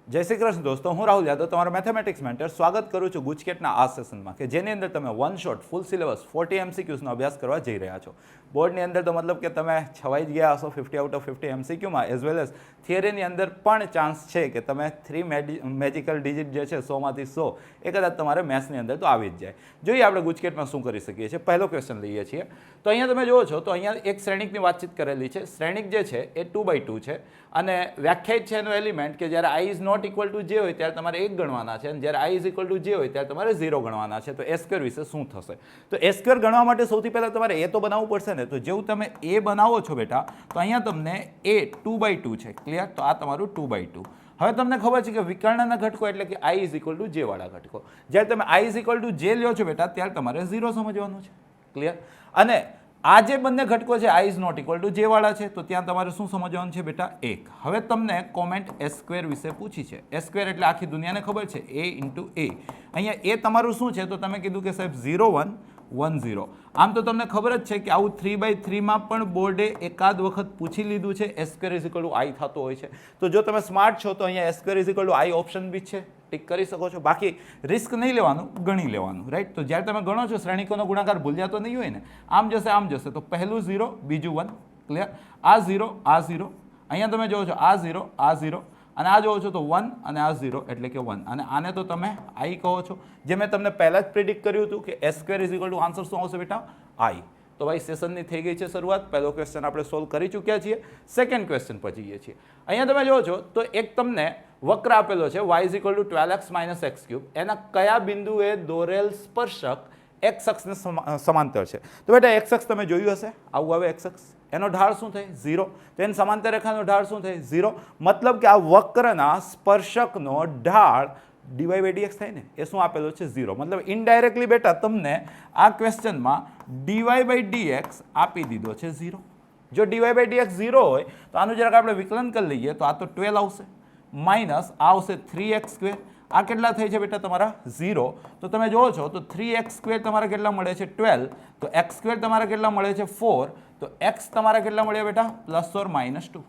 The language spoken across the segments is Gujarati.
જય શ્રી કૃષ્ણ દોસ્તો, હું રાહુલ યાદવ તમારો મેથેમેટિક્સ મેન્ટર સ્વાગત કરું છું ગુજકેટના આ સેશનમાં કે જેની અંદર તમે વન શોટ ફૂલ સિલેબસ 40 MCQsનો અભ્યાસ કરવા જઈ રહ્યા છો. બોર્ડની અંદર તો મતલબ કે તમે છવાઈ જ ગયા હશો 50 આઉટ ઓફ 50 MCQમાં, એઝ વેલ એઝ થિયરીની અંદર પણ ચાન્સ છે કે તમે 3 મેજિકલ ડિજિટ જે છે 100માંથી 100 એ કદાચ તમારે મેથ્સની અંદર તો આવી જ જાય. જોઈએ આપણે ગુજકેટમાં શું કરી શકીએ છીએ. પહેલો ક્વેશ્ચન લઈએ છીએ. તો અહીંયા તમે જુઓ છો તો અહીંયા એક શ્રેણિકની વાતચીત કરેલી છે. શ્રેણિક જે છે એ 2/2 છે અને વ્યાખ્યાયિત છે એનો એલિમેન્ટ કે જ્યારે i is not equal to જે હોય ત્યારે તમારે 1 ગણવાના છે અને જ્યારે i ઇઝ ઇક્વલ ટુ જે હોય ત્યારે તમારે 0 ગણવાના છે. તો એ સ્ક્વેર વિશે શું થશે? તો એ સ્ક્વેર ગણવા માટે સૌથી પહેલાં તમારે એ તો બનાવવું પડશે ને. તો જેવું તમે એ બનાવો છો બેટા તો અહીંયા તમને એ 2/2 છે. ક્લિયર? તો આ તમારું 2/2. હવે તમને ખબર છે કે વિકર્ણના ઘટકો એટલે કે i ઇઝ ઇક્વલ ટુ જે વાળા ઘટકો. જ્યારે તમે i ઇઝ ઇક્વલ ટુ જે લ્યો છો બેટા ત્યારે તમારે 0 સમજવાનું છે. ક્લિયર? અને આ જે બંને ઘટકો છે i is not equal to જે વાળા છે તો ત્યાં તમારે શું સમજવાનું છે બેટા? 1. હવે તમને કોમેન્ટ એ સ્ક્વેર વિશે પૂછી છે. એ સ્ક્વેર એટલે આખી દુનિયાને ખબર છે a ઇન્ટુ a. અહીંયા એ તમારું શું છે? તો તમે કીધું કે સાહેબ 0 1 1 0. આમ તો તમને ખબર જ છે કે આવું 3/3માં પણ બોર્ડે એકાદ વખત પૂછી લીધું છે. A square is equal to i થતો હોય છે. તો જો તમે સ્માર્ટ છો તો અહીંયા A square is equal to i option B છે, ટિક કરી શકો છો. બાકી રિસ્ક નહીં લેવાનું, ગણી લેવાનું. રાઈટ? તો જ્યારે તમે ગણો છો શ્રેણિકોનો ગુણાકાર ભૂલ્યા તો નહીં હોય ને. આમ જશે તો પહેલું 0 બીજું 1. ક્લિયર? આ 0 આ 0. અહીંયા તમે જોવો છો આ 0 આ 0 અને આ જોવો છો તો 1 અને આ 0 એટલે કે 1 અને આને તો તમે i કહો છો. જે મેં તમને પહેલાં જ પ્રિડિક્ટ કર્યું હતું કે A square is equal to answer શું આવશે બેટા? i. તો ભાઈ સેશનની થઈ ગઈ છે શરૂઆત. પહેલો ક્વેશ્ચન આપણે સોલ્વ કરી ચૂક્યા છીએ. સેકન્ડ ક્વેશ્ચન પર જઈએ છીએ. અહીંયા તમે જોવો છો તો એક તમને વક્ર આપેલો છે y is equal two 12x minus x cube. એના કયા બિંદુએ દોરેલ સ્પર્શક એક્સ અક્ષને સમાંતર છે? તો બેટા એક્સ અક્ષ તમે જોયું હશે, આવું આવે એક્સ અક્ષ. એનો ઢાળ શું થાય? 0. તો એની સમાંતર રેખાનો ઢાળ શું થાય? 0. મતલબ કે આ વક્રના સ્પર્શકનો ઢાળ dy/dx થાય ને, એ શું આપેલો છે? 0. મતલબ ઇનડાયરેક્ટલી બેટા તમને આ ક્વેશ્ચનમાં dy/dx આપી દીધો છે 0. જો dy/dx 0 હોય તો આનું જરાક આપણે વિકલન કરી લઈએ તો આ તો 12 આવશે માઇનસ આ આવશે 3x². આ કેટલા થાય છે બેટા તમારા? 0. તો તમે જોવો છો તો 3x² તમારે કેટલા મળે છે? 12. તો x² તમારે કેટલા મળે છે? 4. તો x તમારા કેટલા મળ્યા બેટા? +or -2.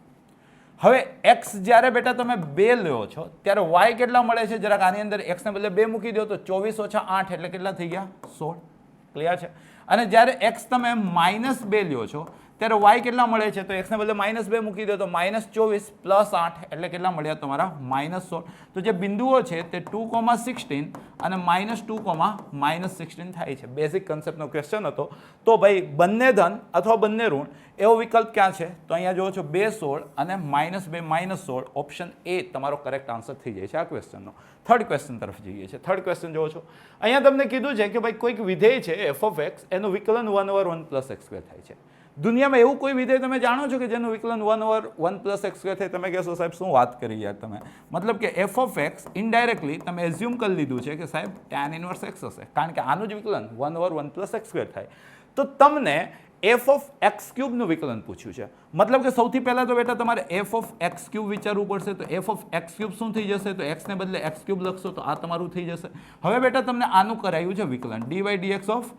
હવે x જ્યારે બેટા તમે 2 લ્યો છો ત્યારે y કેટલા મળે છે? જરાક આની અંદર x ને બદલે 2 મૂકી દો તો 24 - 8 એટલે કેટલા થઈ ગયા? 16. ક્લિયર છે? અને જ્યારે x તમે -2 લ્યો છો ત્યારે y કેટલા મળે છે? તો x ને બદલે -2 મૂકી દો તો -24 + 8 એટલે કેટલા મળ્યા તમારા? -16. તો જે બિંદુઓ છે તે 2,16 અને -2, -16 થાય છે. બેઝિક કન્સેપ્ટનો ક્વેશ્ચન હતો. તો ભાઈ બંને ધન અથવા બંને ઋણ એવો વિકલ્પ ક્યાં છે? તો અહીંયા જોવો છો 2 16 અને -2 -16. ઓપ્શન એ તમારો કરેક્ટ આન્સર થઈ જાય છે આ ક્વેશ્ચનનો. થર્ડ ક્વેશ્ચન તરફ જઈએ છીએ. થર્ડ ક્વેશ્ચન જોવો છો અહીંયા તમને કીધું છે કે ભાઈ કોઈક વિધેય છે f(x) એનું વિકલન 1/1 + x² થાય છે. દુનિયામાં એવું કોઈ વિધેય તમે જાણો છો કે જેનું વિકલન 1/1 + x² થાય? તમે કહેશો સાહેબ શું વાત કરી યાર તમે. મતલબ કે f(x) ઇનડાયરેક્ટલી તમે એઝ્યુમ કરી લીધું છે કે સાહેબ tan ઇન્વર્સ x હશે, કારણ કે આનું જ વિકલન 1/1 + x² થાય. તો તમને f(x³ નું વિકલન પૂછ્યું છે. મતલબ કે સૌથી પહેલાં તો બેટા તમારે f(x³ વિચારવું પડશે. તો f(x³ શું થઈ જશે? તો x ને બદલે x³ લખશો તો આ તમારું થઈ જશે. હવે બેટા તમને આનું કરાયું છે વિકલન dy/dx ઓફ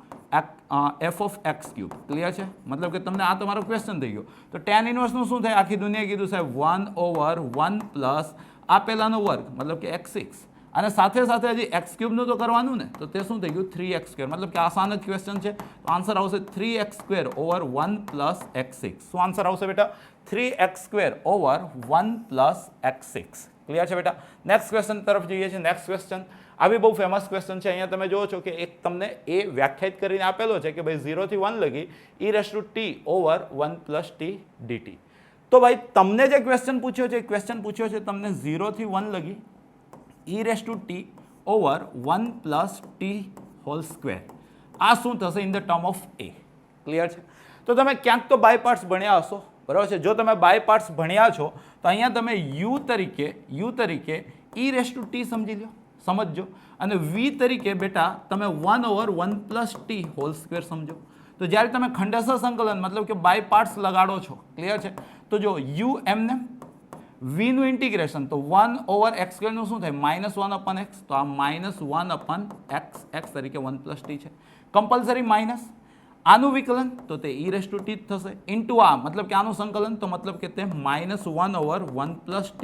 f(x³). ક્લિયર છે? મતલબ કે તમને આ તમારો ક્વેશ્ચન થઈ ગયો. તો tan ઇન્વર્સનું શું થાય? આખી દુનિયાએ કીધું સાહેબ 1/1 પ્લસ આ પહેલાનો વર્ગ મતલબ કે x6 અને સાથે સાથે હજી x³ નું તો કરવાનું ને. તો તે શું થઈ ગયું? 3x². મતલબ કે આસાન જ ક્વેશ્ચન છે. તો આન્સર આવશે 3x² ઓવર 1 પ્લસ x6. શું આન્સર આવશે બેટા? 3x² over 1 plus x6. Clear છે બેટા? નેક્સ્ટ ક્વેશ્ચન તરફ જઈએ છીએ. નેક્સ્ટ ક્વેશ્ચન આ બી બહુ ફેમસ ક્વેશ્ચન છે. અહીંયા તમે જોવો છો કે એક તમને એ વ્યાખ્યાયિત કરીને આપેલો છે કે ભાઈ 0 થી 1 લગી e⁻t ઓવર 1 + t dt. તો ભાઈ તમને જે ક્વેશ્ચન પૂછ્યો છે છે તમને 0 થી 1 લગી e⁻t ઓવર 1 + t². આ શું થશે in the term of a? Clear છે? તો તમે ક્યાંક તો બાય પાર્ટ્સ ભણ્યા હશો, બરાબર છે? જો તમે બાય પાર્ટ્સ ભણ્યા છો તો અહીંયા તમે u તરીકે e⁻t સમજજો અને v તરીકે બેટા તમે 1/1 + t² સમજો. તો જ્યારે તમે ખંડેસર સંકલન મતલબ કે બાય પાર્ટ્સ લગાડો છો, ક્લિયર છે? તો જો u એમને v નું ઇન્ટિગ્રેશન તો 1/x² નું શું થાય? -1/x. તો આ -1/x તરીકે 1 + t છે. કમ્પલસરી માઇનસ આનું વિકલન તો તે e⁻t જ થશે ઇન્ટુ આ મતલબ કે આનું સંકલન તો મતલબ કે તે -1/1 + t.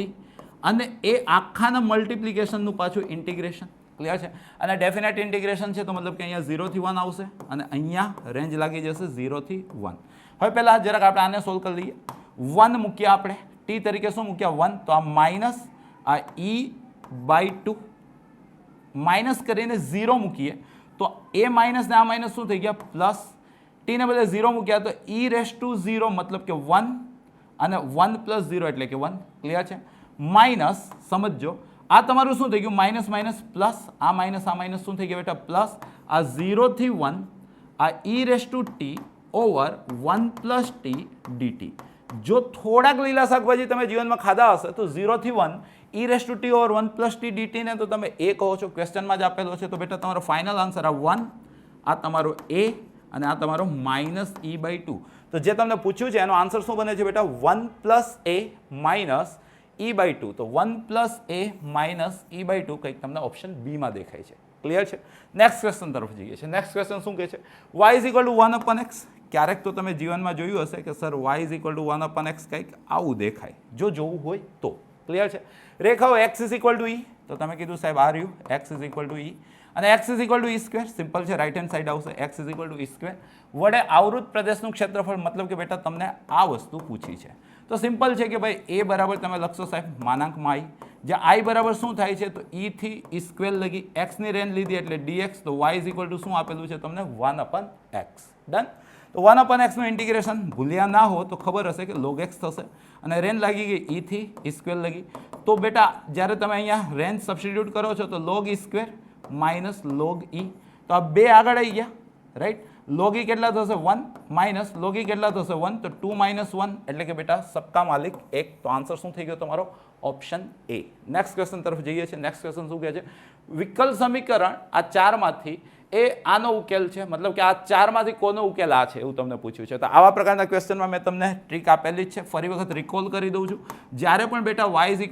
અને એ આખાના મલ્ટિપ્લિકેશનનું પાછું ઇન્ટિગ્રેશન. ક્લિયર છે? અને ડેફિનેટ ઇન્ટિગ્રેશન છે તો મતલબ કે અહીંયા 0 થી 1 આવશે અને અહીંયા રેન્જ લાગી જશે 0 થી 1. હવે પહેલાં જરાક આપણે આને સોલ્વ કરી લઈએ. 1 મૂક્યા આપણે ટી તરીકે, શું મૂક્યા 1, તો આ માઇનસ આ e/2 માઇનસ કરીને 0 મૂકીએ તો એ માઇનસ ને આ માઇનસ શું થઈ ગયા પ્લસ. ટીને બદલે 0 મૂક્યા તો e⁻0 મતલબ કે 1 અને 1 + 0 એટલે કે 1. ક્લિયર છે? માઇનસ સમજો આ તમારું શું થઈ ગયું માઇનસ માઇનસ પ્લસ, આ માઇનસ શું થઈ ગયું બેટા પ્લસ. આ 0 થી 1 આ e⁻t ઓવર 1 + t dt. જો થોડાક લીલા શાકભાજી તમે જીવનમાં ખાધા હશે તો 0 થી 1 e⁻t ઓવર 1 + t dt ને તો તમે એ કહો છો, ક્વેશ્ચનમાં જ આપેલો છે. તો બેટા તમારો ફાઇનલ આન્સર આ 1, આ તમારો a અને આ તમારો -e/2. તો જે તમને પૂછ્યું છે એનો આન્સર શું બને છે બેટા 1 + a માઇનસ e/2. તો 1 + a -e/2 કંઈક તમને ઓપ્શન બી માં દેખાય છે. ક્લિયર છે? નેક્સ્ટ ક્વેશ્ચન તરફ જઈએ છીએ. નેક્સ્ટ ક્વેશ્ચન શું કહે છે? y = 1/x. ક્યારેક તો તમે જીવનમાં જોયું હશે કે સર y = 1/x કંઈક આવું દેખાય, જો જોવું હોય તો. ક્લિયર છે? રેખાઓ x = e, તો તમે કીધું સાહેબ આ રહ્યું x = e અને x = e². સિમ્પલ છે, રાઈટ હેન્ડ સાઈડ આવશે x = e². વડે આવૃત પ્રદેશનું ક્ષેત્રફળ, મતલબ કે બેટા તમને આ વસ્તુ પૂછી છે તો સિમ્પલ છે કે ભાઈ a બરાબર તમે લખશો સાહેબ માનાંકમાં i, જ્યાં i બરાબર શું થાય છે તો e થી e² લગી, x ની રેન્જ લીધી એટલે dx. તો y = શું આપેલું છે તમને 1/x. ડન. તો 1/x નું ઇન્ટિગ્રેશન ભૂલ્યા ના હો તો ખબર હશે કે log x થશે અને રેન્જ લાગી ગઈ e થી e² લગી. તો બેટા જ્યારે તમે અહીંયા રેન્જ સબસ્ટિટ્યુટ કરો છો તો log e² minus log e. તો આ બે આગળ આવી ગયા, રાઈટ. log e કેટલા થશે 1 માઇનસ log e કેટલા થશે 1, તો 2 - 1 એટલે કે બેટા સબકા માલિક 1. તો આન્સર શું થઈ ગયો તમારો ઓપ્શન એ. નેક્સ્ટ ક્વેશ્ચન તરફ જઈએ છીએ. નેક્સ્ટ ક્વેશ્ચન શું કહે છે? વિકલ સમીકરણ આ ચારમાંથી એ આનો ઉકેલ છે, મતલબ કે આ ચારમાંથી કોનો ઉકેલ આ છે એવું તમને પૂછ્યું છે. તો આવા પ્રકારના ક્વેશ્ચનમાં મેં તમને ટ્રીક આપેલી જ છે, ફરી વખત રિકોલ કરી દઉં છું. જ્યારે પણ બેટા y =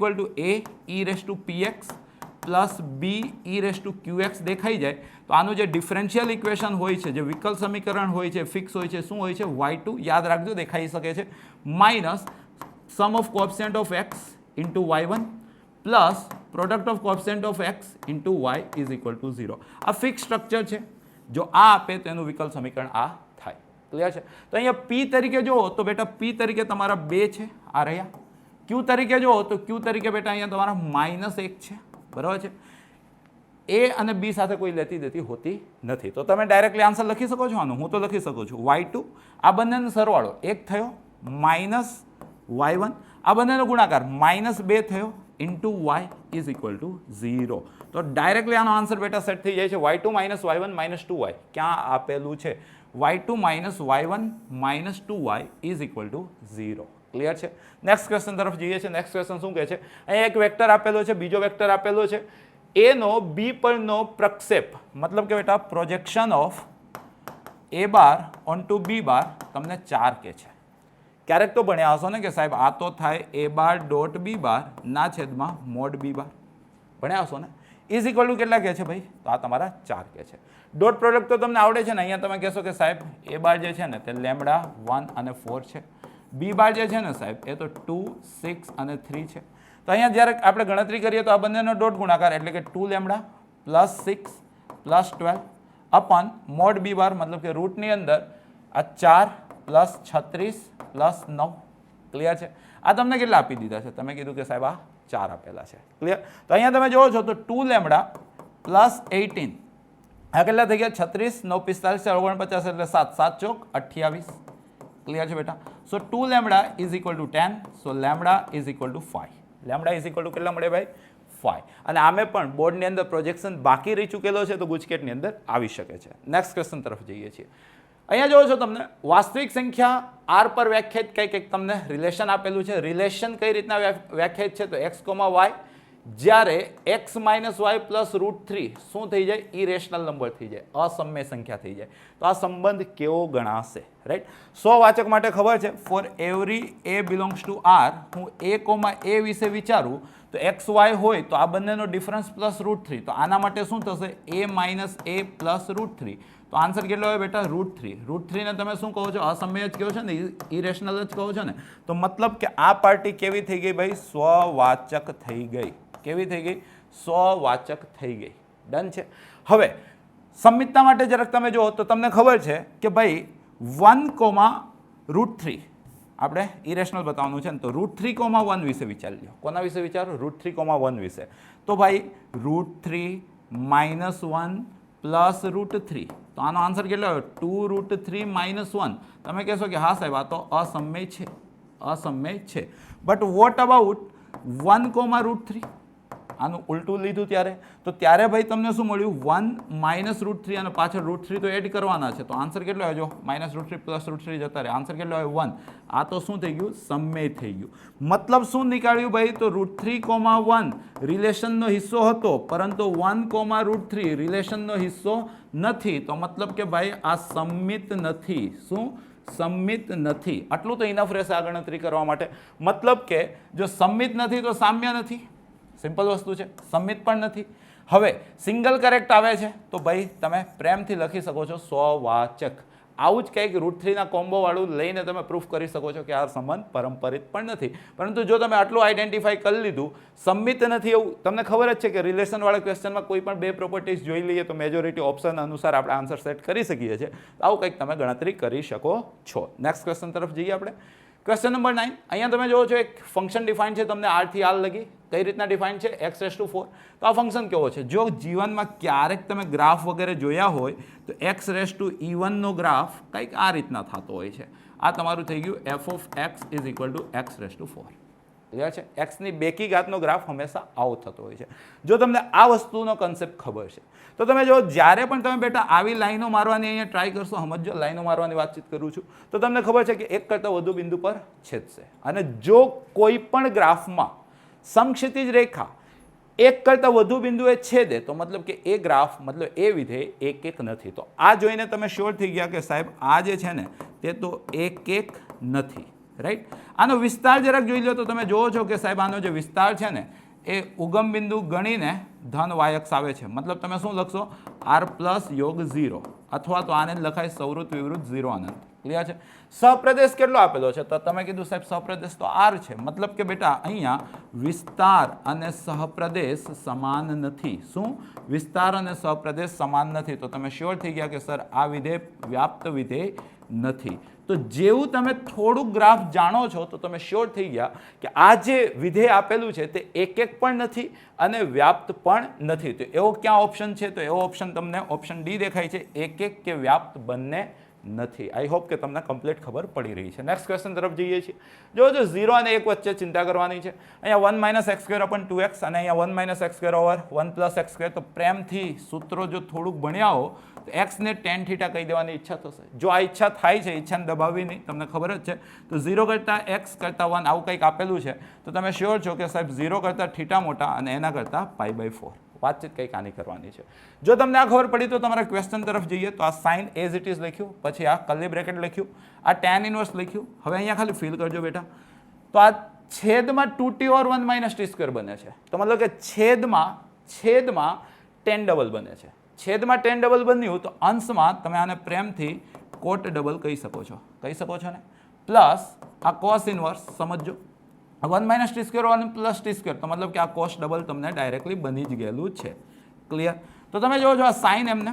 a e⁻px plus b e⁻qx દેખાઈ જાય તો આનું જે ડિફરન્શિયલ ઇક્વેશન હોય છે, જે વિકલ સમીકરણ હોય છે, ફિક્સ હોય છે, શું હોય છે y2, યાદ રાખજો દેખાઈ શકે છે, minus sum of coefficient of x into y1 plus product of coefficient of x into y = 0. આ ફિક્સ સ્ટ્રક્ચર છે. જો આ આપે તો એનું વિકલ સમીકરણ આ થાય. ક્લિયર છે? તો અહીંયા p તરીકે જુઓ તો બેટા p તરીકે તમારા 2 છે, આ રહ્યા. q તરીકે જુઓ તો q તરીકે બેટા અહીંયા તમારા -1 છે. બરાબર છે? એ અને બી સાથે કોઈ લેતી દેતી હોતી નથી. તો તમે ડાયરેક્ટલી આન્સર લખી શકો છો આનું. હું તો લખી શકું છું y2, આ બંનેનો સરવાળો 1 થયો, માઇનસ y1, આ બંનેનો ગુણાકાર -2 થયો ઇન્ટુ y = 0. તો ડાયરેક્ટલી આનો આન્સર બેટા સેટ થઈ જાય છે y2 - y1 - 2y. ક્યાં આપેલું છે? y2 - y1 - 2y = 0. ક્લિયર છે? નેક્સ્ટ ક્વેશ્ચન તરફ જઈએ છીએ. નેક્સ્ટ ક્વેશ્ચન શું કહે છે? અહીંયા એક વેક્ટર આપેલો છે, બીજો વેક્ટર આપેલો છે. એ નો બી પરનો પ્રક્ષેપ, મતલબ કે બેટા પ્રોજેક્શન ઓફ a' ઓનટુ b' તમને 4 કે છે. ક્યારેક તો ભણ્યા હશો ને કે સાહેબ આ તો થાય a' .b' ના છેદમાં મોડ b'. ભણ્યા હશો ને? = કેટલા કે છે ભાઈ? તો આ તમારા 4 કે છે. ડોટ પ્રોડક્ટ તો તમને આવડે છે ને. અહીંયા તમે કહેશો કે સાહેબ a' જે છે ને તે λ1 અને 4 છે, b' જે છે ને સાહેબ એ તો 2, 6 અને 3 છે. તો અહીંયા જ્યારે આપણે ગણતરી કરીએ તો આ બંનેનો ડોટ ગુણાકાર એટલે કે 2λ + 6 + 12 અપન મોડ b', મતલબ કે રૂટની અંદર આ 4 + 36 + 9. ક્લિયર છે? આ તમને કેટલા આપી દીધા છે? તમે કીધું કે સાહેબ આ 4 આપેલા છે. ક્લિયર? તો અહીંયા તમે જોવો છો તો 2λ + 18 આ કેટલા થઈ ગયા? 36, 9, 45, 49 એટલે 7, 7 ચોક 28. ક્લિયર છે બેટા? સો 2λ = 10, સો λ = 5. λ = કેટલા મળે ભાઈ? 5. અને આમે પણ બોર્ડની અંદર પ્રોજેક્શન બાકી રહી ચૂકેલો છે તો ગુજકેટની અંદર આવી શકે છે. નેક્સ્ટ ક્વેશ્ચન તરફ જઈએ છીએ. અહીંયા જોવો છો તમને વાસ્તવિક સંખ્યા r પર વ્યાખ્યાયિત કંઈક તમને રિલેશન આપેલું છે. રિલેશન કઈ રીતના વ્યાખ્યાયિત છે? તો x, y જ્યારે x - y + √3 શું થઈ જાય? ઇરેશનલ નંબર થઈ જાય, અસમય સંખ્યા થઈ જાય. તો આ સંબંધ કેવો ગણાશે? રાઈટ. 100 વાચક માટે ખબર છે, for every a belongs to r હું a, વિશે વિચારું તો x, y હોય તો આ બંનેનો ડિફરન્સ + √3. તો આના માટે શું થશે? a - a + √3. તો આન્સર કેટલો આવે બેટા √3. √3 ને તમે શું કહો છો? અસમય જ કહો છો ને, ઇરેશનલ જ કહો છો ને. તો મતલબ કે આ પાર્ટી કેવી થઈ ગઈ ભાઈ? સ્વવાચક થઈ ગઈ. કેવી થઈ ગઈ? સ્વવાચક થઈ ગઈ. ડન છે. હવે સંમિતતા માટે જરાક તમે જુઓ તો તમને ખબર છે કે ભાઈ 1,√3 આપણે ઇરેશનલ બતાવવાનું છે ને, તો √3,1 વિશે વિચારી લો. કોના વિશે વિચારો? √3,1 વિશે. તો ભાઈ √3 -1 પ્લસ √3, તો આનો આન્સર કેટલો આવ્યો? 2√3 -1. તમે કહેશો કે હા સાહેબ આ તો અસમય છે, અસમય છે. But what about 1,√3? આનું ઉલટું લીધું ત્યારે, તો ત્યારે ભાઈ તમને શું મળ્યું? 1 -√3 અને પાછળ √3 તો એડ કરવાના છે. તો આન્સર કેટલો આવ્યો? -√3 પ્લસ √3 જતા રહે. આન્સર કેટલો આવ્યો? 1. આ તો શું થઈ ગયું? સમય થઈ ગયું. મતલબ શું નીકાળ્યું ભાઈ? તો √3,1 રિલેશનનો હિસ્સો હતો, પરંતુ 1,√3 રિલેશનનો હિસ્સો નથી. તો મતલબ કે ભાઈ આ સમમિત નથી. શું? સમમિત નથી. આટલું તો ઇનફ રહેશે આ ગણતરી કરવા માટે. મતલબ કે જો સમમિત નથી તો સામ્ય નથી. સિમ્પલ વસ્તુ છે. સમમિત પણ નથી. હવે સિંગલ કરેક્ટ આવે છે તો ભાઈ તમે પ્રેમથી લખી શકો છો સ્વવાચક. આવું જ કંઈક √3 કોમ્બો વાળું લઈને તમે પ્રૂફ કરી શકો છો કે આ સંબંધ પરંપરિત પણ નથી. પરંતુ જો તમે આટલું આઈડેન્ટિફાઈ કરી લીધું, સમમિત નથી એવું તમને ખબર જ છે કે રિલેશનવાળા ક્વેશ્ચનમાં કોઈ પણ બે પ્રોપર્ટીઝ જોઈ લઈએ તો મેજોરિટી ઓપ્શન અનુસાર આપણે આન્સર સેટ કરી શકીએ છીએ. આવું કંઈક તમે ગણતરી કરી શકો છો. નેક્સ્ટ ક્વેશ્ચન તરફ જઈએ આપણે. Question number 9. અહીંયા તમે જોવો છો એક ફંક્શન ડિફાઇન છે તમને R થી R લગી. કઈ રીતના ડિફાઇન છે? x⁴. તો આ ફંક્શન કેવો છે? જો જીવનમાં ક્યારેક તમે ગ્રાફ વગેરે જોયા હોય તો x⁴ નો ગ્રાફ કંઈક આ રીતના થતો હોય છે. આ તમારું થઈ ગયું f(x) = x⁴. ક્લિયર છે? એક્સની બેકી ઘાતનો ગ્રાફ હંમેશા આવો થતો હોય છે. જો તમને આ વસ્તુનો કન્સેપ્ટ ખબર છે તો તમે જો જ્યારે પણ તમે બેટા આવી લાઈનો મારવાની અહીંયા ટ્રાય કરશો, સમજો લાઈનો મારવાની વાતચીત કરું છું, તો તમને ખબર છે કે એક કરતાં વધુ બિંદુ પર છેદશે. અને જો કોઈ પણ ગ્રાફમાં સમક્ષિતિજ રેખા એક કરતાં વધુ બિંદુએ છેદે તો મતલબ કે એ ગ્રાફ મતલબ એ વિધેય એક નથી. તો આ જોઈને તમે શ્યોર થઈ ગયા કે સાહેબ આ જે છે ને તે તો એક નથી. રાઈટ? આનો વિસ્તાર જરાક જોઈ લો તો તમે જોવો છો કે સાહેબ આનો જે વિસ્તાર છે ને એ ઉગમ બિંદુ ગણીને ધન વાયક્ષ આવે છે. મતલબ તમે શું લખશો? R + યોગ 0, અથવા તો આને લખાય સૌવૃત્ત વિવૃત્ત 0 અનંત. ક્લિયર છે? સહપ્રદેશ કેટલો આપેલો છે? તો તમે કીધું સાહેબ સહપ્રદેશ તો R છે. મતલબ કે બેટા અહીંયા વિસ્તાર અને સહપ્રદેશ સમાન નથી. શું? વિસ્તાર અને સહપ્રદેશ સમાન નથી. તો તમે શ્યોર થઈ ગયા કે સર આ વિધેય વ્યાપ્ત વિધેય નથી. તો જેવું તમે થોડુંક ગ્રાફ જાણો છો તો તમે શ્યોર થઈ ગયા કે આ જે વિધેય આપેલું છે તે એક પણ નથી અને વ્યાપ્ત પણ નથી. તો એવો ક્યાં ઓપ્શન છે? તો એવો ઓપ્શન તમને ઓપ્શન ડી દેખાય છે. એક કે વ્યાપ્ત બંને નથી. આઈ હોપ કે તમને કમ્પ્લીટ ખબર પડી રહી છે. નેક્સ્ટ ક્વેશ્ચન તરફ જઈએ છીએ. જો 0 અને 1 વચ્ચે ચિંતા કરવાની છે. અહીંયા 1 - x² / 2x અને અહીંયા 1 - x² / 1 + x². તો પ્રેમથી સૂત્રો જો થોડુંક ભણ્યા હો તો x ને tan θ કહી દેવાની ઈચ્છા થશે. જો આ ઈચ્છા થાય છે, ઈચ્છાને દબાવવી નહીં, તમને ખબર જ છે. તો 0 કરતાં x કરતાં 1 આવું કંઈક આપેલું છે તો તમે શ્યોર છો કે સાહેબ 0 કરતાં θ મોટા અને એના કરતાં π/4. વાતચીત કંઈક આની કરવાની છે. જો તમને આ ખબર પડી તો તમારા ક્વેશ્ચન તરફ જઈએ. તો આ સાઇન એઝ ઇટ ઇઝ લખ્યું, પછી આ કર્લી બ્રેકેટ લખ્યું, આ tan ઇન્વર્સ લખ્યું. હવે અહીંયા ખાલી ફીલ કરજો બેટા. તો આ છેદમાં 2t ઓર 1 - t² બને છે. તો મતલબ કે છેદમાં tan ડબલ બને છે. છેદમાં tan ડબલ બન્યું તો અંશમાં તમે આને પ્રેમથી કોટ ડબલ કહી શકો છો. કહી શકો છો ને? પ્લસ આ કોસ ઇન્વર્સ સમજો. 1 - t² 1 + t². તો મતલબ કે આ કોસ ડબલ તમને ડાયરેક્ટલી બની જ ગયેલું છે. ક્લિયર? તો તમે જોવો છો આ સાઇન એમને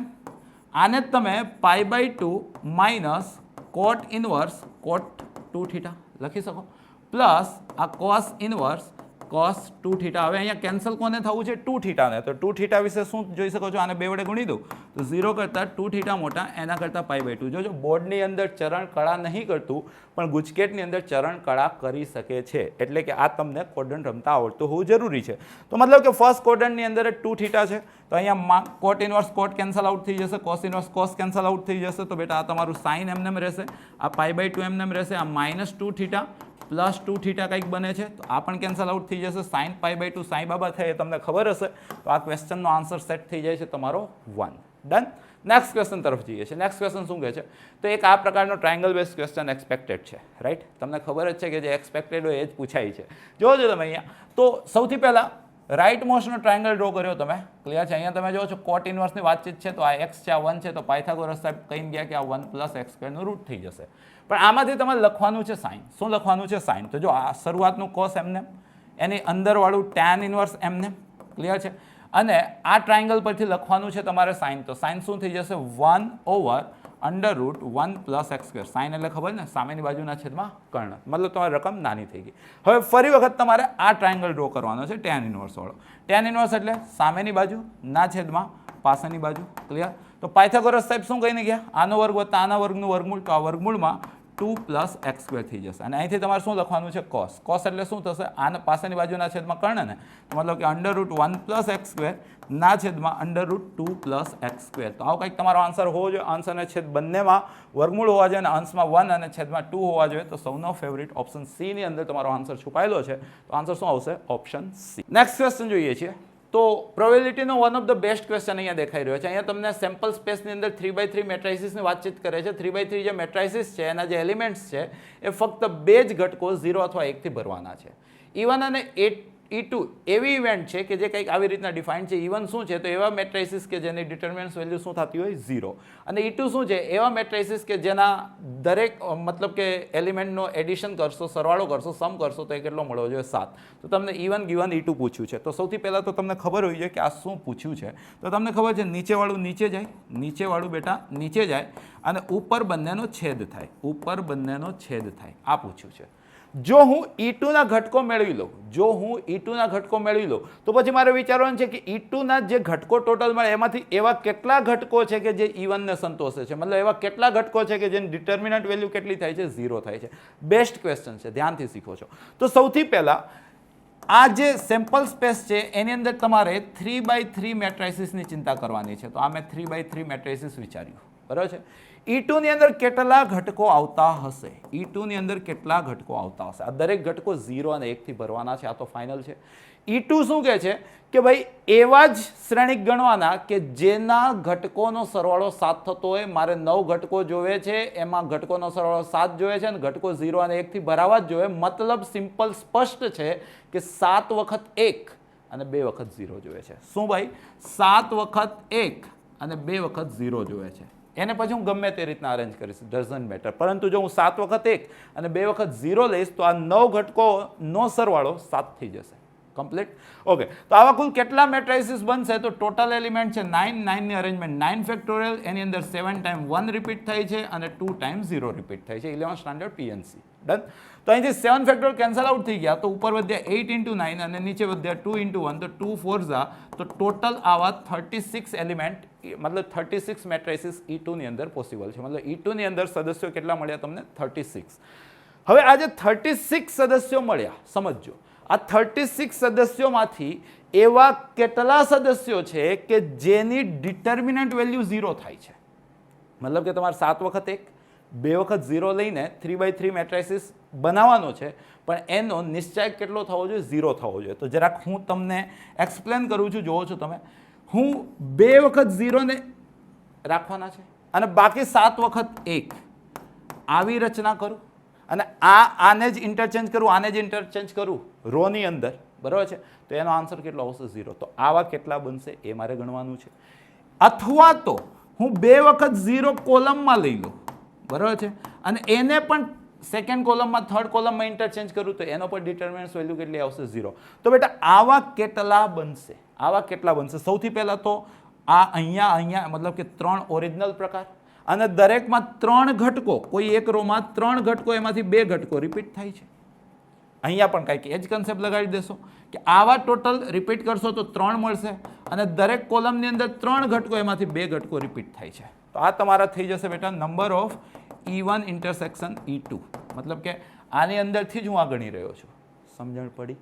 આને જ તમે π/2 - કોટ ઇન્વર્સ કોટ 2θ લખી શકો, પ્લસ આ કોસ ઇન્વર્સ cos 2θ. હવે અહીંયા કેન્સલ કોને થવું છે? 2θ ને. તો 2θ વિશે શું જોઈ શકો છો? આને 2 વડે ગુણી દઉં તો 0 કરતાં 2θ મોટા, એના કરતાં π/2. જોજો બોર્ડની અંદર ચરણ કળા નહીં કરતું પણ ગુજકેટની અંદર ચરણ કળા કરી શકે છે. એટલે કે આ તમને ક્વોડ્રન્ટ રમતા આવડતું હોવું જરૂરી છે. તો મતલબ કે ફર્સ્ટ ક્વોડ્રન્ટની અંદર 2θ છે. તો અહીંયા કોટ ઇન્વર્સ કોટ કેન્સલ આઉટ થઈ જશે, cos inverse cos cancel out થઈ જશે. તો બેટા આ તમારું સાઇન એમનેમ રહેશે, આ π/2 એમનેમ રહેશે, આ -2θ પ્લસ 2θ કંઈક બને છે તો આ પણ કેન્સલ આઉટ થઈ જશે. સાઇન π/2 સાઈ બાબા થાય એ તમને ખબર હશે. તો આ ક્વેશ્ચનનો આન્સર સેટ થઈ જાય છે તમારો 1. ડન? નેક્સ્ટ ક્વેશ્ચન તરફ જઈએ છીએ. નેક્સ્ટ ક્વેશ્ચન શું કહે છે? તો એક આ પ્રકારનો ટ્રાયંગલ બેઝ ક્વેશ્ચન એક્સપેક્ટેડ છે. રાઈટ? તમને ખબર જ છે કે જે એક્સપેક્ટેડ હોય એ જ પૂછાય છે. જોજો તમે અહીંયા. તો સૌથી પહેલાં રાઈટ મોસ્ટનો ટ્રાયંગલ ડ્રો કર્યો તમે, ક્લિયર છે? અહીંયા તમે જો છો કોટ ઇનવર્સની વાતચીત છે, તો આ x છે, આ 1 છે, તો પાયથાગોરસ સાહેબ કહીને ગયા કે આ 1 પ્લસ એક્સ સ્ક્વેરનું રૂટ થઈ જશે. પણ આમાંથી તમારે લખવાનું છે સાઇન. શું લખવાનું છે? સાઇન. તો જો આ શરૂઆતનું કોસ એમને, એની અંદરવાળું tan ઇનવર્સ એમને, ક્લિયર છે? અને આ ટ્રાયંગલ પરથી લખવાનું છે તમારે સાઇન. તો સાઇન શું થઈ જશે? 1/√1 પ્લસ એક્સ સ્ક્વેર. સાઇન એટલે ખબર ને, સામેની બાજુના છેદમાં કર્ણ, મતલબ તમારી રકમ નાની થઈ ગઈ. હવે ફરી વખત તમારે આ ટ્રાયંગલ ડ્રો કરવાનો છે tan ઇનવર્સ વાળો. tan ઇનવર્સ એટલે સામેની બાજુ ના છેદમાં પાછળની બાજુ, ક્લિયર? તો પાયથાગોરસ સાહેબ શું કહીને ગયા? આનો વર્ગ વત્તા આના વર્ગનું વર્ગમૂળ, તો આ વર્ગમૂળમાં 2 પ્લસ એક્સ સ્ક્વેર થઈ જશે. અને અહીંથી તમારે શું લખવાનું છે? કોસ. કોસ એટલે શું થશે? આના પાછળની બાજુના છેદમાં કર્ણ ને, મતલબ કે √1 પ્લસ એક્સ સ્ક્વેર ના છેદમાં √2 પ્લસ એક્સ સ્ક્વેર. તો આવો કંઈક તમારો આન્સર હોવો જોઈએ. આન્સરને છેદ બંનેમાં વર્ગમૂળ હોવા જોઈએ, અને અંશમાં 1 અને છેદમાં 2 હોવા જોઈએ. તો સૌનો ફેવરિટ ઓપ્શન સી ની અંદર તમારો આન્સર છુપાયેલો છે. તો આન્સર શું આવશે? Option C. નેક્સ્ટ ક્વેશ્ચન જોઈએ છીએ. તો પ્રોબેબિલિટીનો one of the best question અહીંયા દેખાઈ રહ્યો છે. અહીંયા તમને સેમ્પલ સ્પેસની અંદર 3x3 મેટ્રાઇસીસની વાતચીત કરે છે. 3x3 જે મેટ્રાઇસીસ છે એના જે એલિમેન્ટ્સ છે એ ફક્ત 2 જ ઘટકો 0 અથવા 1 થી ભરવાના છે. E1 અને E2 એવી ઇવેન્ટ છે કે જે કંઈક આવી રીતના ડિફાઇન છે. E1 શું છે? તો એવા મેટ્રાઇસીસ કે જેની ડિટર્મિનન્ટ વેલ્યુ શું થતી હોય? 0. અને E2 શું છે? એવા મેટ્રાઇસીસ કે જેના દરેક મતલબ કે એલિમેન્ટનો એડિશન કરશો, સરવાળો કરશો, સમ કરશો તો એ કેટલો મળવો જોઈએ? 7. તો તમને E1 ગિવન E2 પૂછ્યું છે. તો સૌથી પહેલાં તો તમને ખબર હોવી જોઈએ કે આ શું પૂછ્યું છે. તો તમને ખબર છે નીચેવાળું નીચે જાય, નીચેવાળું બેટા નીચે જાય અને ઉપર બંનેનો છેદ થાય, ઉપર બંનેનો છેદ થાય, આ પૂછ્યું છે. જો હું E2 ના ઘટકો મેળવી લઉં, જો હું E2 ના ઘટકો મેળવી લઉં તો પછી મારે વિચારવાનું છે કે E2 ના જે ઘટકો ટોટલ મળે એમાંથી એવા કેટલા ઘટકો છે કે જે E1 ને સંતોષે છે, મતલબ એવા કેટલા ઘટકો છે કે જેની ડિટર્મિનન્ટ વેલ્યુ કેટલી થાય છે? 0 થાય છે. બેસ્ટ ક્વેશ્ચન છે, ધ્યાનથી શીખો છો. તો સૌથી પહેલા આ જે સેમ્પલ સ્પેસ છે એની અંદર તમારે 3x3 મેટ્રાઇસીસની ચિંતા કરવાની છે. તો આ મેં 3x3 મેટ્રાઇસીસ વિચાર્યું, બરાબર છે. E2 ની અંદર કેટલા ઘટકો આવતા હશે? E2 ની અંદર કેટલા ઘટકો આવતા હશે? આ દરેક ઘટકો 0 અને 1 થી ભરવાના છે. આ તો ફાઇનલ છે. E2 શું કહે છે કે ભાઈ એવા જ શ્રેણિક ગણવાના કે જેના ઘટકોનો સરવાળો 7 થતો હોય. મારે 9 ઘટકો જોવે છે, એમાં ઘટકોનો સરવાળો 7 જોઈએ છે અને ઘટકો 0 અને 1 થી ભરાવા જ જોઈએ. મતલબ સિમ્પલ સ્પષ્ટ છે કે 7 વખત 1 અને 2 વખત 0 જોઈએ છે. શું ભાઈ? 7 વખત 1 અને 2 વખત 0 જોઈએ છે. એને પછી હું ગમે તે રીતના અરેન્જ કરીશ, ડઝન્ટ મેટર. પરંતુ જો હું 7 વખત 1 અને 2 વખત 0 લઈશ તો આ 9 ઘટકોનો સરવાળો 7 થઈ જશે. કમ્પ્લીટ. ઓકે, તો આવા કુલ કેટલા મેટ્રાઇસીસ બનશે? તો ટોટલ એલિમેન્ટ છે 9. 9 ની અરેન્જમેન્ટ 9 ફેક્ટોરિયલ, એની અંદર 7 ટાઈમ 1 રિપીટ થાય છે અને 2 ટાઈમ 0 રિપીટ થાય છે. 11 સ્ટાન્ડર્ડ PNC. ડન. તો અહીંથી 7 ફેક્ટોરિયલ કેન્સલ આઉટ થઈ ગયા. તો ઉપર વધ્યા 8 × 9 અને નીચે વધ્યા 2 × 1, તો 2 4 ઝા. તો ટોટલ આવા 36 એલિમેન્ટ, મતલબ 36 મેટ્રાઇસીસ E2 ની અંદર પોસિબલ છે. મતલબ E2 ની અંદર સદસ્યો કેટલા મળ્યા તમને? 36. હવે આ જે 36 સદસ્યો મળ્યા, સમજજો, આ 36 સદસ્યોમાંથી એવા કેટલા સદસ્યો છે કે જેની ડિટર્મિનન્ટ વેલ્યુ 0 થાય છે? મતલબ કે તમારે 7 વખત 1, 2 વખત 0 લઈને 3x3 મેટ્રાઇસીસ બનાવવાનો છે, પણ એનો નિશ્ચય કેટલો થવો જોઈએ? 0 થવો જોઈએ. તો જરાક હું તમને એક્સપ્લેન કરું છું, જોવો છો તમે. હું 2 વખત 0 ને રાખવાના છે અને બાકી 7 વખત 1 આવી રચના કરું અને આને જ ઇન્ટરચેન્જ કરું, આને જ ઇન્ટરચેન્જ કરું રોની અંદર, બરાબર છે. તો એનો આન્સર કેટલો આવશે? 0. તો આવા કેટલા બનશે એ મારે ગણવાનું છે. અથવા તો હું 2 વખત 0 કોલમમાં લઈ લઉં, બરાબર છે, અને એને પણ સેકન્ડ કોલમમાં, થર્ડ કોલમમાં ઇન્ટરચેન્જ કરું તો એનો પણ ડિટર્મિનન્ટ વેલ્યુ કેટલી આવશે? 0. તો બેટા આવા કેટલા બનશે? આવા કેટલા બનશે? સૌથી પહેલાં તો આ અહીંયા મતલબ કે 3 ઓરિજિનલ પ્રકાર અને દરેકમાં 3 ઘટકો, કોઈ એક રોમાં 3 ઘટકો, એમાંથી 2 ઘટકો રિપીટ થાય છે. અહીંયા પણ કંઈક એ જ કન્સેપ્ટ લગાડી દેશો કે આવા ટોટલ રિપીટ કરશો તો 3 મળશે અને દરેક કોલમની અંદર 3 ઘટકો, એમાંથી 2 ઘટકો રિપીટ થાય છે. તો આ તમારા થઈ જશે બેટા number of E1 intersection E2. મતલબ કે આની અંદરથી જ હું આ ગણી રહ્યો છું. સમજણ પડી?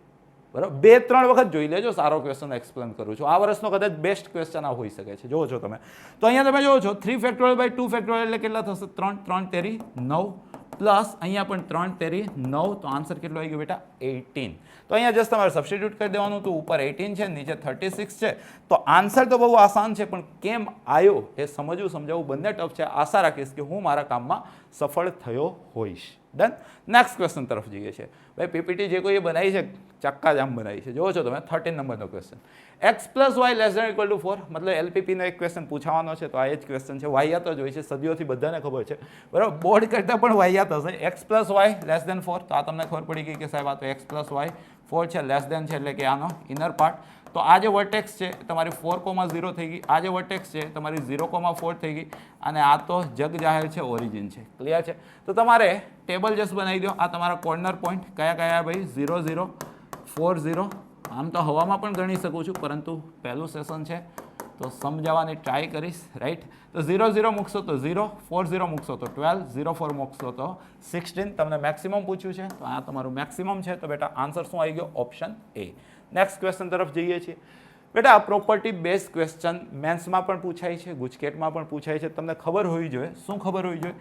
બરાબર. 2-3 વખત જોઈ લેજો. સારો ક્વેશ્ચન એક્સપ્લેન કરું છું. આ વર્ષનો કદાચ બેસ્ટ ક્વેશ્ચન આ હોઈ શકે છે. જોવો છો તમે. તો અહીંયા તમે જોવો છો 3 ફેક્ટોરિયલ બાય 2 ફેક્ટોરિયલ એટલે કેટલા થશે? 3 3 તેરી 9 પ્લસ અહીંયા પણ 3 તેરી 9. તો આન્સર કેટલો આવી ગયો બેટા? 18. તો અહીંયા જસ્ટ તમારે સબસ્ટિટ્યુટ કરી દેવાનું. તો ઉપર 18 છે, નીચે 36 છે. તો આન્સર તો બહુ આસાન છે, પણ કેમ આવ્યો એ સમજવું સમજાવવું બંને ટફ છે. આશા રાખીશ કે હું મારા કામમાં સફળ થયો હોઈશ. ડન. નેક્સ્ટ ક્વેશ્ચન તરફ જઈએ છીએ. ભાઈ પીપીટી જે કોઈએ બનાવી છે ચક્કાજામ બનાવી છે. જુઓ છો તમે 13 નંબરનો ક્વેશ્ચન. x + y ≤ 4 મતલબ એલપીપીનો એક ક્વેશ્ચન પૂછવાનો છે તો આ જ ક્વેશ્ચન છે. વાહિયાત જ હોય છે, સદીઓથી બધાને ખબર છે બરાબર. બોર્ડ કરતાં પણ વાહિયાત હશે. x + y <4 તો આ તમને ખબર પડી ગઈ કે સાહેબ આ તો x + y 4 છે, લેસ દેન છે એટલે કે આનો ઇનર પાર્ટ. તો આ જે વર્ટેક્સ છે તમારી 4,0 થઈ ગઈ, આ જે વર્ટેક્સ છે તમારી 0,4 થઈ ગઈ, અને આ તો જગ જાહેર છે ઓરિજિન છે. ક્લિયર છે? તો તમારે ટેબલ જસ્ટ બનાવી દો. આ તમારા કોર્નર પોઈન્ટ કયા કયા ભાઈ 0 0 4 0. આમ તો હવામાં પણ ગણી શકું છું પરંતુ પહેલું સેશન છે તો સમજાવવાની ટ્રાય કરીશ. રાઈટ? તો 0 0 મૂકશો તો 0, 4 0 મૂકશો તો 12, 0 4 મૂકશો તો 16. તમને મેક્સિમમ પૂછ્યું છે તો આ તમારું મેક્સિમમ છે. તો બેટા આન્સર શું આવી ગયો? Option A. નેક્સ્ટ ક્વેશ્ચન તરફ જઈએ છીએ. બેટા આ પ્રોપર્ટી બેઝ ક્વેશ્ચન મેન્સમાં પણ પૂછાય છે, ગુજકેટમાં પણ પૂછાય છે. તમને ખબર હોવી જોઈએ. શું ખબર હોવી જોઈએ?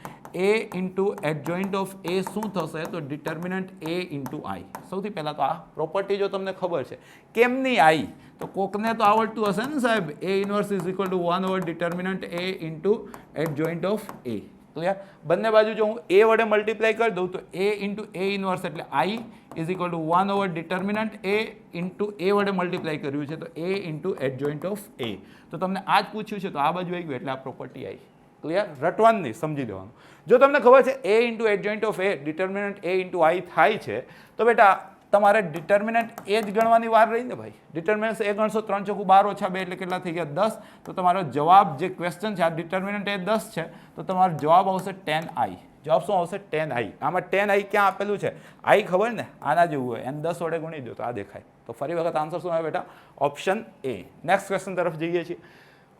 a into adjoint of a શું થશે? તો ડિટર્મિનન્ટ a ઇન્ટુ i. સૌથી પહેલાં તો આ પ્રોપર્ટી જો તમને ખબર છે કેમની i, તો કોકને તો આવડતું હશે ને સાહેબ. a inverse is equal two 1 over determinant a into adjoint of a. Clear? બંને બાજુ જો હું a વડે મલ્ટીપ્લાય કરી દઉં તો a ઇન્ટુ a ઇન્વર્સ એટલે i is equal two 1 over determinant a into a વડે મલ્ટીપ્લાય કર્યું છે તો a into adjoint of a. તો તમને આ જ પૂછ્યું છે તો આ બાજુ આવી ગયું એટલે આ પ્રોપર્ટી આવી. ક્લિયર? રટવાનું નહીં, સમજી દેવાનું. જો તમને ખબર છે a into adjoint of a determinant a into i થાય છે તો બેટા તમારે ડિટર્મિનન્ટ એ જ ગણવાની વાર રહી ને ભાઈ. ડિટર્મિનન્ટ એ ગણશો 3 × 12 - 2 એટલે કેટલા થઈ ગયા? 10. તો તમારો જવાબ જે ક્વેશ્ચન છે આ ડિટર્મિનન્ટ એ 10 છે તો તમારો જવાબ આવશે 10i. જવાબ શું આવશે? 10i. આમાં 10i ક્યાં આપેલું છે? i ખબર ને આના જેવું હોય, એને 10 વડે ગુણી દો તો આ દેખાય. તો ફરી વખત આન્સર શું આવે બેટા? Option A. નેક્સ્ટ ક્વેશ્ચન તરફ જઈએ છીએ.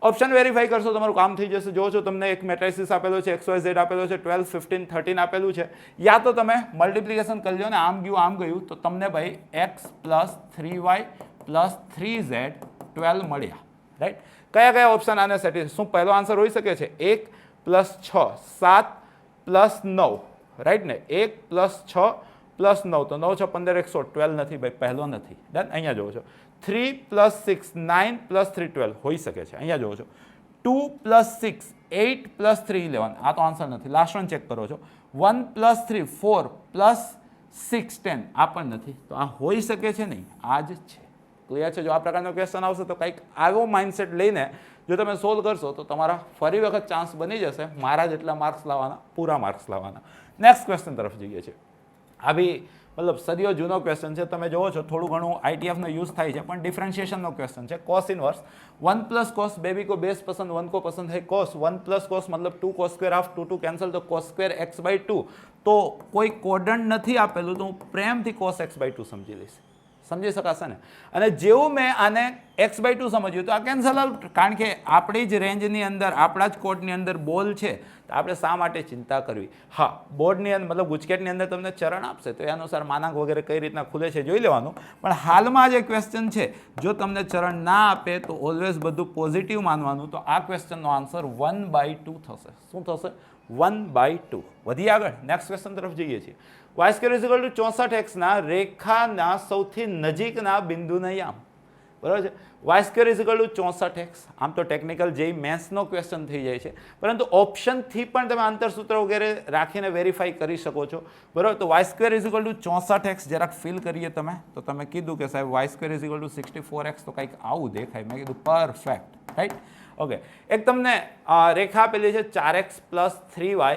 ઓપ્શન વેરીફાઈ કરશો તમારું કામ થઈ જશે. જો છો તમને એક મેટ્રિસિસ આપેલો છે, XYZ આપેલો છે, 12 15 13 આપેલું છે. યા તો તમે મલ્ટિપ્લિકેશન કરી લો ને આમ ગયું તો તમને ભાઈ x + 3y + 3z 12 મળ્યા. રાઈટ? કયા કયા ઓપ્શન આને સેટિસ્ફાય? શું પહેલો આન્સર હોઈ શકે છે? 1 + 6 7 + 9. રાઈટ ને? 1 + 6 + 9 તો 9 6 15 100 12 નથી ભાઈ, પહેલો નથી. ડન? અહીંયા જોવો છો 3 + 6 9 + 3 12 હોઈ શકે છે. અહીંયા જોવો છો 2 + 6 8 + 3 11. આ તો આન્સર નથી. લાસ્ટ વન ચેક કરો છો 1 + 3 4 + 6 10. આ પણ નથી. તો આ હોઈ શકે છે નહીં, આ જ છે. ક્લિયર છે? જો આ પ્રકારનો ક્વેશ્ચન આવશે તો કંઈક આવો માઇન્ડસેટ લઈને જો તમે સોલ્વ કરશો તો તમારા ફરી વખત ચાન્સ બની જશે મારા જેટલા માર્ક્સ લાવવાના, પૂરા માર્ક્સ લાવવાના. નેક્સ્ટ ક્વેશ્ચન તરફ જઈએ છીએ. આ બી મતલબ સદીઓ જૂનો ક્વેશ્ચન છે. તમે જોવો છો થોડું ઘણું ITF નો યુઝ થાય છે પણ ડિફરન્શિએશનનો ક્વેશ્ચન છે. કોસ ઇનવર્સ 1 + cos बेबी को बेस पसंद 1 को पसंद है cos 1 + cos मतलब 2 cos square half 2 2 कैंसल तो cos square x/2. તો કોઈ કોડન્ટ નથી આપેલું તો હું પ્રેમથી cos x/2 સમજી લઈશ. સમજી શકાશે ને? અને જેવું મેં આને x/2 સમજ્યું તો આ કેન્સલ આઉટ, કારણ કે આપણી જ રેન્જની અંદર આપણા જ કોડની અંદર બોલ છે તો આપણે શા માટે ચિંતા કરવી? હા, બોર્ડની અંદર મતલબ ગુજકેટની અંદર તમને ચરણ આપશે તો એ અનુસાર માનાંક વગેરે કઈ રીતના ખુલે છે જોઈ લેવાનું. પણ હાલમાં જે ક્વેશ્ચન છે જો તમને ચરણ ના આપે તો ઓલવેઝ બધું પોઝિટિવ માનવાનું. તો આ ક્વેશ્ચનનો આન્સર 1/2 થશે. શું થશે? 1/2. વધી આગળ નેક્સ્ટ ક્વેશ્ચન તરફ જઈએ છીએ. y² = 64x ના રેખાના સૌથી નજીકના બિંદુને યામ. બરાબર છે? y² = 64x. આમ તો ટેકનિકલ જે મેથ્સનો ક્વેશ્ચન થઈ જાય છે પરંતુ ઓપ્શનથી પણ તમે આંતરસૂત્ર વગેરે રાખીને વેરીફાઈ કરી શકો છો. બરાબર? તો y² = 64x જરાક ફીલ કરીએ તમે તો તમે કીધું કે સાહેબ y² = 64x તો કંઈક આવું દેખાય. મેં કીધું પરફેક્ટ. રાઈટ? ઓકે. એક તમને રેખા આપેલી છે 4x + 3y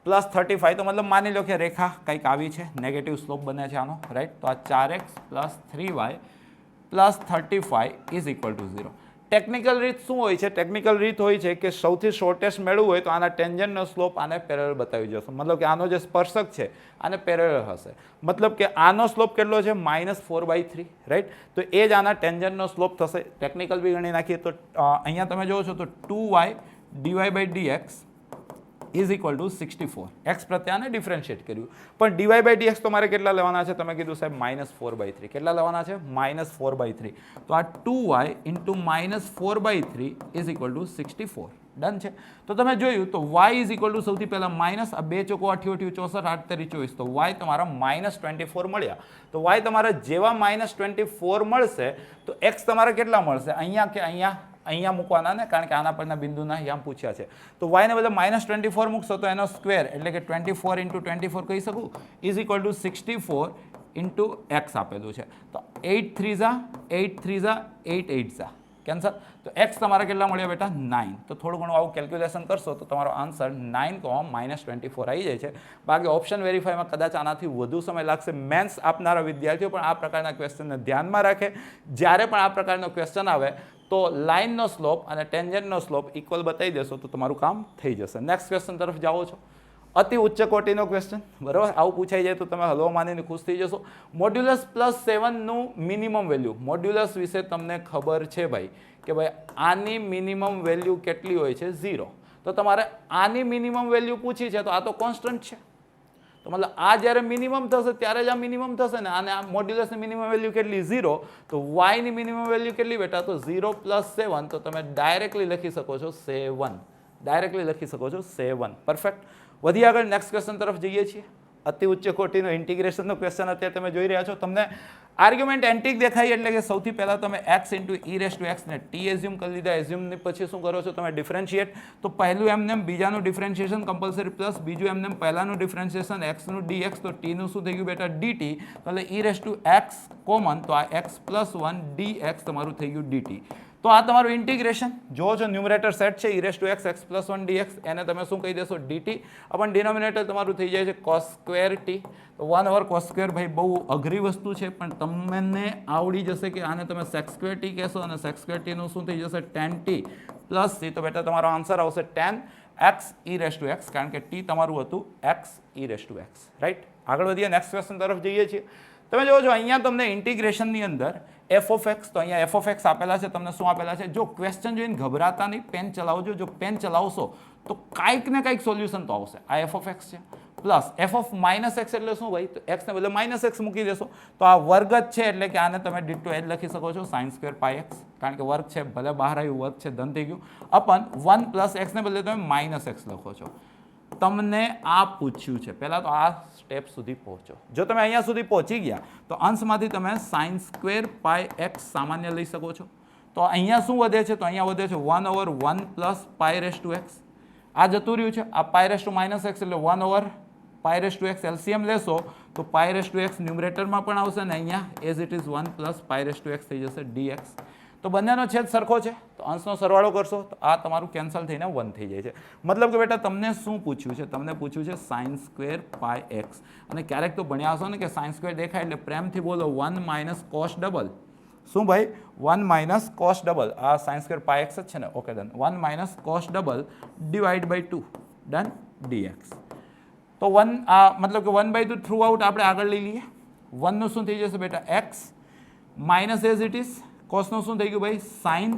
+ 35. તો મતલબ માની લો કે રેખા કંઈક આવી છે, નેગેટિવ સ્લોપ બને છે આનો. રાઈટ? તો આ 4x + 3y + 35 = 0. ટેકનિકલ રીત શું હોય છે? ટેકનિકલ રીત હોય છે કે સૌથી શોર્ટેસ્ટ મેળવવું હોય તો આના ટેન્જન્ટનો સ્લોપ આને પેરેલલ બતાવી જશો. મતલબ કે આનો જે સ્પર્શક છે આને પેરેલલ હશે. મતલબ કે આનો સ્લોપ કેટલો છે? -4/3. રાઈટ? તો એ જ આના ટેન્જન્ટનો સ્લોપ થશે. ટેકનિકલ બી ગણી નાખીએ તો અહીંયા તમે જોવો છો તો 2y dy/dx = 64. x પ્રત્યે આને ડિફરન્શિએટ કર્યું પણ dy/dx તો મારે કેટલા લેવાના છે? તમે કીધું સાહેબ -4/3. કેટલા લેવાના છે? -4/3. તો આ 2y × -4/3 = 64. ડન છે? તો તમે જોયું તો y = સૌથી પહેલા માઇનસ, આ 2 × 4 = 88 64 8 24 તો y તમારા -24 મળ્યા. તો y તમારા જેવા -24 મળશે તો x તમારે કેટલા મળશે? અહીંયા કે અહીંયા અહીંયા મૂકવાના ને, કારણ કે આના પરના બિંદુના અહીંયા પૂછ્યા છે. તો વાયને બદલે -24 મૂકશો તો એનો સ્ક્વેર એટલે કે 24 × 24 કહી શકું ઇઝ ઇક્વલ ટુ 64 × x આપેલું છે. તો 8 3 ઝા 8 3 ઝા 8 8 ઝા કેન્સલ. તો x તમારા કેટલા મળ્યા બેટા 9. તો થોડું ઘણું આવું કેલ્ક્યુલેશન કરશો તો તમારો આન્સર 9,-24 આવી જાય છે. બાકી ઓપ્શન વેરીફાઈમાં કદાચ આનાથી વધુ સમય લાગશે. મેન્સ આપનારા વિદ્યાર્થીઓ પણ આ પ્રકારના ક્વેશ્ચનને ધ્યાનમાં રાખે. જ્યારે પણ આ પ્રકારનો ક્વેશ્ચન આવે તો લાઇનનો સ્લોપ અને ટેન્જન્ટનો સ્લોપ ઇક્વલ બતાવી દેશો તો તમારું કામ થઈ જશે. નેક્સ્ટ ક્વેશ્ચન તરફ જાઓ છો. અતિ ઉચ્ચ કોટીનો ક્વેશ્ચન, બરાબર. આવું પૂછાઈ જાય તો તમે હલવો માનીને ખુશ થઈ જશો. મોડ્યુલસ +7નું મિનિમમ વેલ્યુ. મોડ્યુલસ વિશે તમને ખબર છે ભાઈ કે ભાઈ આની મિનિમમ વેલ્યુ કેટલી હોય છે? 0. તો તમારે આની મિનિમમ વેલ્યુ પૂછી છે તો આ તો કોન્સ્ટન્ટ છે. તો મતલબ આ જ્યારે મિનિમમ થશે ત્યારે જ આ મિનિમમ થશે ને. અને આ મોડ્યુલસની મિનિમમ વેલ્યુ કેટલી? 0. તો વાયની મિનિમમ વેલ્યુ કેટલી બેટા? તો 0 + 7. તો તમે ડાયરેક્ટલી લખી શકો છો 7. ડાયરેક્ટલી લખી શકો છો 7. પરફેક્ટ. વધી આગળ નેક્સ્ટ ક્વેશ્ચન તરફ જઈએ છીએ. અતિ ઉચ્ચ કોટીનો ઇન્ટિગ્રેશનનો ક્વેશ્ચન અત્યારે તમે જોઈ રહ્યા છો. તમને આર્ગ્યુમેન્ટ એન્ટિક દેખાય એટલે કે સૌથી પહેલાં તમે x × e⁻x ને t એઝ્યુમ કરી લીધા. એઝ્યુમની પછી શું કરો છો તમે? ડિફરન્શિએટ. તો પહેલું એમને બીજાનું ડિફરન્શિએશન કમ્પલસરી પ્લસ બીજું એમને પહેલાનું ડિફરન્શિએશન x નું dx. તો t નું શું થઈ ગયું બેટા? dt. તો એટલે e⁻x કોમન તો આ x + 1 dx તમારું થઈ ગયું dt. તો આ તમારું ઇન્ટિગ્રેશન જો છો ન્યુમરેટર સેટ છે e⁻x x + 1 dx. એને તમે શું કહી દેશો? dt. પણ ડિનોમિનેટર તમારું થઈ જાય છે cos²t. તો 1/cos² ભાઈ બહુ અઘરી વસ્તુ છે પણ તમને આવડી જશે કે આને તમે sec²t કહેશો અને sec²t નું શું થઈ જશે? tan t + c. તો બેટા તમારો આન્સર આવશે tan x e⁻x, કારણ કે t તમારું હતું x e⁻x. રાઈટ. આગળ વધીએ નેક્સ્ટ ક્વેશ્ચન તરફ જઈએ છીએ. તમે જોવો છો અહીંયા તમને ઇન્ટિગ્રેશનની અંદર f(x) તો અહીંયા f(x) આપેલા છે. તમને શું આપેલા છે? જો ક્વેશ્ચન જોઈને ગભરાતા નહીં, પેન ચલાવજો. જો પેન ચલાવશો તો કાંઈક ને કાંઈક સોલ્યુશન તો આવશે. આ f(x) છે પ્લસ f(-x) એટલે શું ભાઈ? તો x ને બદલે -x મૂકી દેશો તો આ વર્ગ જ છે એટલે કે આને તમે ડિટ્ટો એ જ લખી શકો છો sin² πx, કારણ કે વર્ગ છે ભલે બહાર આવ્યું વર્ગ છે ધન થઈ ગયું. અપન 1 + x ને બદલે તમે -x લખો છો. તમને આ પૂછ્યું છે. પહેલાં તો આ સ્ટેપ સુધી પહોંચો. જો તમે અહીંયા સુધી પહોંચી ગયા તો અંશમાંથી તમે sin² πx સામાન્ય લઈ શકો છો. તો અહીંયા શું વધે છે? તો અહીંયા વધે છે 1/1 + πx. આ જતું રહ્યું છે. આ π⁻x એટલે 1/πx એલસીએમ લેશો તો πx ન્યુમરેટરમાં પણ આવશે ને અહીંયા એઝ ઇટ ઇઝ 1 + πx થઈ જશે dx. તો બંનેનો છેદ સરખો છે તો અંશનો સરવાળો કરશો તો આ તમારું કેન્સલ થઈને 1 થઈ જાય છે. મતલબ કે બેટા તમને શું પૂછ્યું છે? તમને પૂછ્યું છે sin² πx. અને ક્યારેક તો ભણ્યા હશો ને કે sin² દેખાય એટલે પ્રેમથી બોલો 1 - cos ડબલ. શું ભાઈ? 1 - cos ડબલ. આ sin² πx જ છે ને? Okay done. 1 - cos double / 2 done dx. તો 1 મતલબ કે 1/2 થ્રુ આઉટ આપણે આગળ લઈ લઈએ. 1 નું શું થઈ જશે બેટા? x minus as it is. કોસનું શું થઈ ગયું ભાઈ? સાઇન.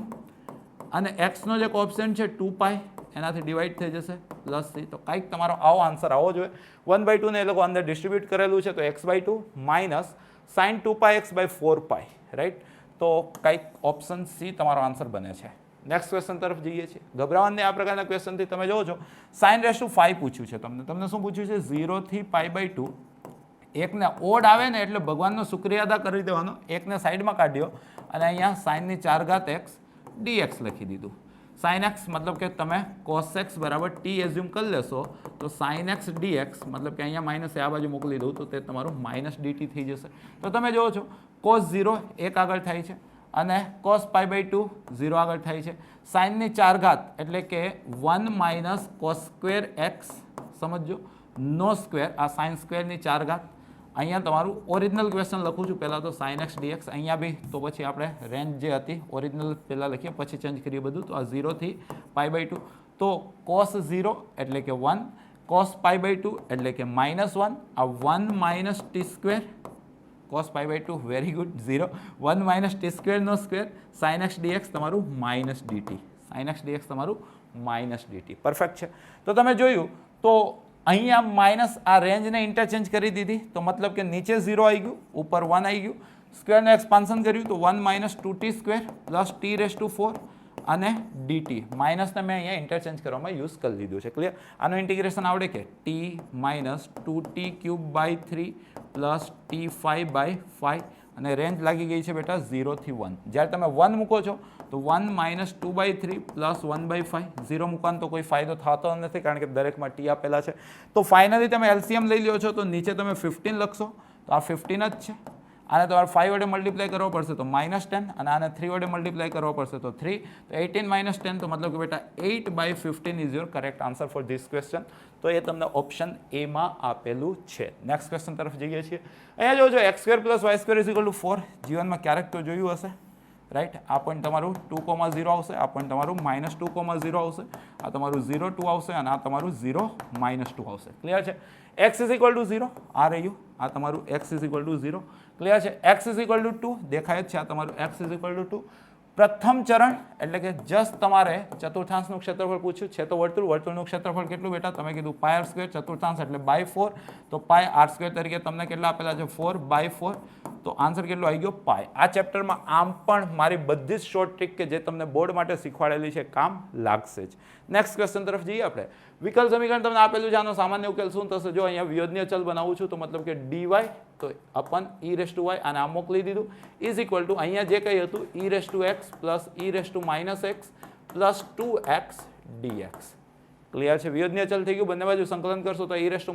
અને એક્સનો જે ઓપ્શન છે 2π એનાથી ડિવાઈડ થઈ જશે +c. તો કંઈક તમારો આવો આન્સર આવો જોઈએ. 1/2 ને એ લોકો અંદર ડિસ્ટ્રીબ્યુટ કરેલું છે તો x/2 minus sin 2πx / 4π. Right. તો કંઈક ઓપ્શન સી તમારો આન્સર બને છે. નેક્સ્ટ ક્વેશ્ચન તરફ જઈએ છીએ. ગભરાવાની આ પ્રકારના ક્વેશ્ચનથી તમે જોવો છો sin⁵ પૂછ્યું છે તમને. તમને શું પૂછ્યું છે? 0 થી π/2. એકને ઓડ આવે ને એટલે ભગવાનનો શુક્રિયા અદા કરી દેવાનો. એકને સાઈડમાં કાઢ્યો અને અહીંયા સાઇનની 4x dx લખી દીધું. sin x મતલબ કે તમે cos x = t એઝ્યુમ કરી લેશો તો sin x dx મતલબ કે અહીંયા માઇનસ આ બાજુ મોકલી દઉં તો તે તમારું -dt થઈ જશે. તો તમે જોવો છો cos 0 1 આગળ થાય છે અને cos π/2 0 આગળ થાય છે. સાઇનની 4 એટલે કે 1 - cos² x સમજો નો સ્ક્વેર. આ sin² ની 4 અહીંયા તમારું ઓરિજિનલ ક્વેશ્ચન લખું છું પહેલાં તો sin x dx. અહીંયા બી તો પછી આપણે રેન્જ જે હતી ઓરિજિનલ પહેલાં લખીએ પછી ચેન્જ કરીએ બધું. તો આ 0 થી π/2. તો cos 0 એટલે કે 1, cos π/2 એટલે કે -1. આ 1 - t². cos π/2 very good 0. 1 - t² નો સ્ક્વેર. sin x dx તમારું -dt. sin x dx તમારું -dt. પરફેક્ટ છે. તો તમે જોયું તો અહીંયા માઇનસ આ રેન્જને ઇન્ટરચેન્જ કરી દીધી તો મતલબ કે નીચે 0 આવી ગયું, ઉપર 1 આવી ગયું. સ્ક્વેરને એક્સપાન્શન કર્યું તો 1 - 2t² + t⁴ અને dt. માઇનસને મેં અહીંયા ઇન્ટરચેન્જ કરવામાં યુઝ કરી લીધું છે. ક્લિયર? આનું ઇન્ટિગ્રેશન આવડે કે t - 2t³ / 3 + t⁵/5 અને રેન્જ લાગી ગઈ છે બેટા 0 થી 1. જ્યારે તમે 1 મૂકો છો તો 1 માઇનસ 2/3 પ્લસ 1/5 0 મૂકવાનો તો કોઈ ફાયદો થતો નથી કારણ કે દરેકમાં ટી આપેલા છે. તો ફાઇનલી તમે એલસીએમ લઈ લ્યો છો તો નીચે તમે 15 લખશો તો આ 15 જ છે. આને તમારે 5 વડે મલ્ટીપ્લાય કરવો પડશે તો -10 અને આને 3 વડે મલ્ટીપ્લાય કરવો પડશે તો 3. તો 18 - 10 તો મતલબ કે બેટા 8/15 is your correct answer for this question. તો એ તમને ઓપ્શન એમાં આપેલું છે. નેક્સ્ટ ક્વેશ્ચન તરફ જઈએ છીએ. અહીંયા જોજો x² + y² = 4. જીવનમાં ક્યારેક તો જોયું હશે, રાઈટ. આ પોઈન્ટ તમારું 2,0 આવશે, આ પોઈન્ટ તમારું -2,0 આવશે, આ તમારું 0, 2 આવશે અને આ તમારું 0, -2 આવશે. ક્લિયર છે? x = 0 આ રહ્યું, આ તમારું x = 0. ક્લિયર છે? x = 2 દેખાય જ છે, આ તમારું x = 2. પ્રથમ ચરણ એટલે કે જસ્ટ તમારે ચતુર્થાંશનું ક્ષેત્રફળ પૂછ્યું છે તો વર્તુળનું ક્ષેત્રફળ કેટલું બેટા? તમે કીધું πr², ચતુર્થાંશ એટલે /4, તો πr² તરીકે તમને કેટલા આપેલા છે? 4/4. તો આન્સર કેટલો આવી ગયો? પાય. આ ચેપ્ટરમાં આમ પણ મારી બધી જ શોર્ટ ટ્રીક કે જે તમને બોર્ડ માટે શીખવાડેલી છે કામ લાગશે જ. નેક્સ્ટ ક્વેશ્ચન તરફ જઈએ આપણે. વિકલ સમીકરણ તમને આપેલું છે, આનો સામાન્ય ઉકેલ શું થશે? જો અહીંયા વિયોજનીય ચલ બનાવું છું તો મતલબ કે dy તો અપન e⁻y આને આમ મોકલી દીધું ઇઝ ઇક્વલ ટુ અહીંયા જે કંઈ હતું e⁻x plus e⁻x plus 2x dx. Clear છે? વિયોજનીય ચલ થઈ ગયું. બંને બાજુ સંકલન કરશો તો e⁻y છે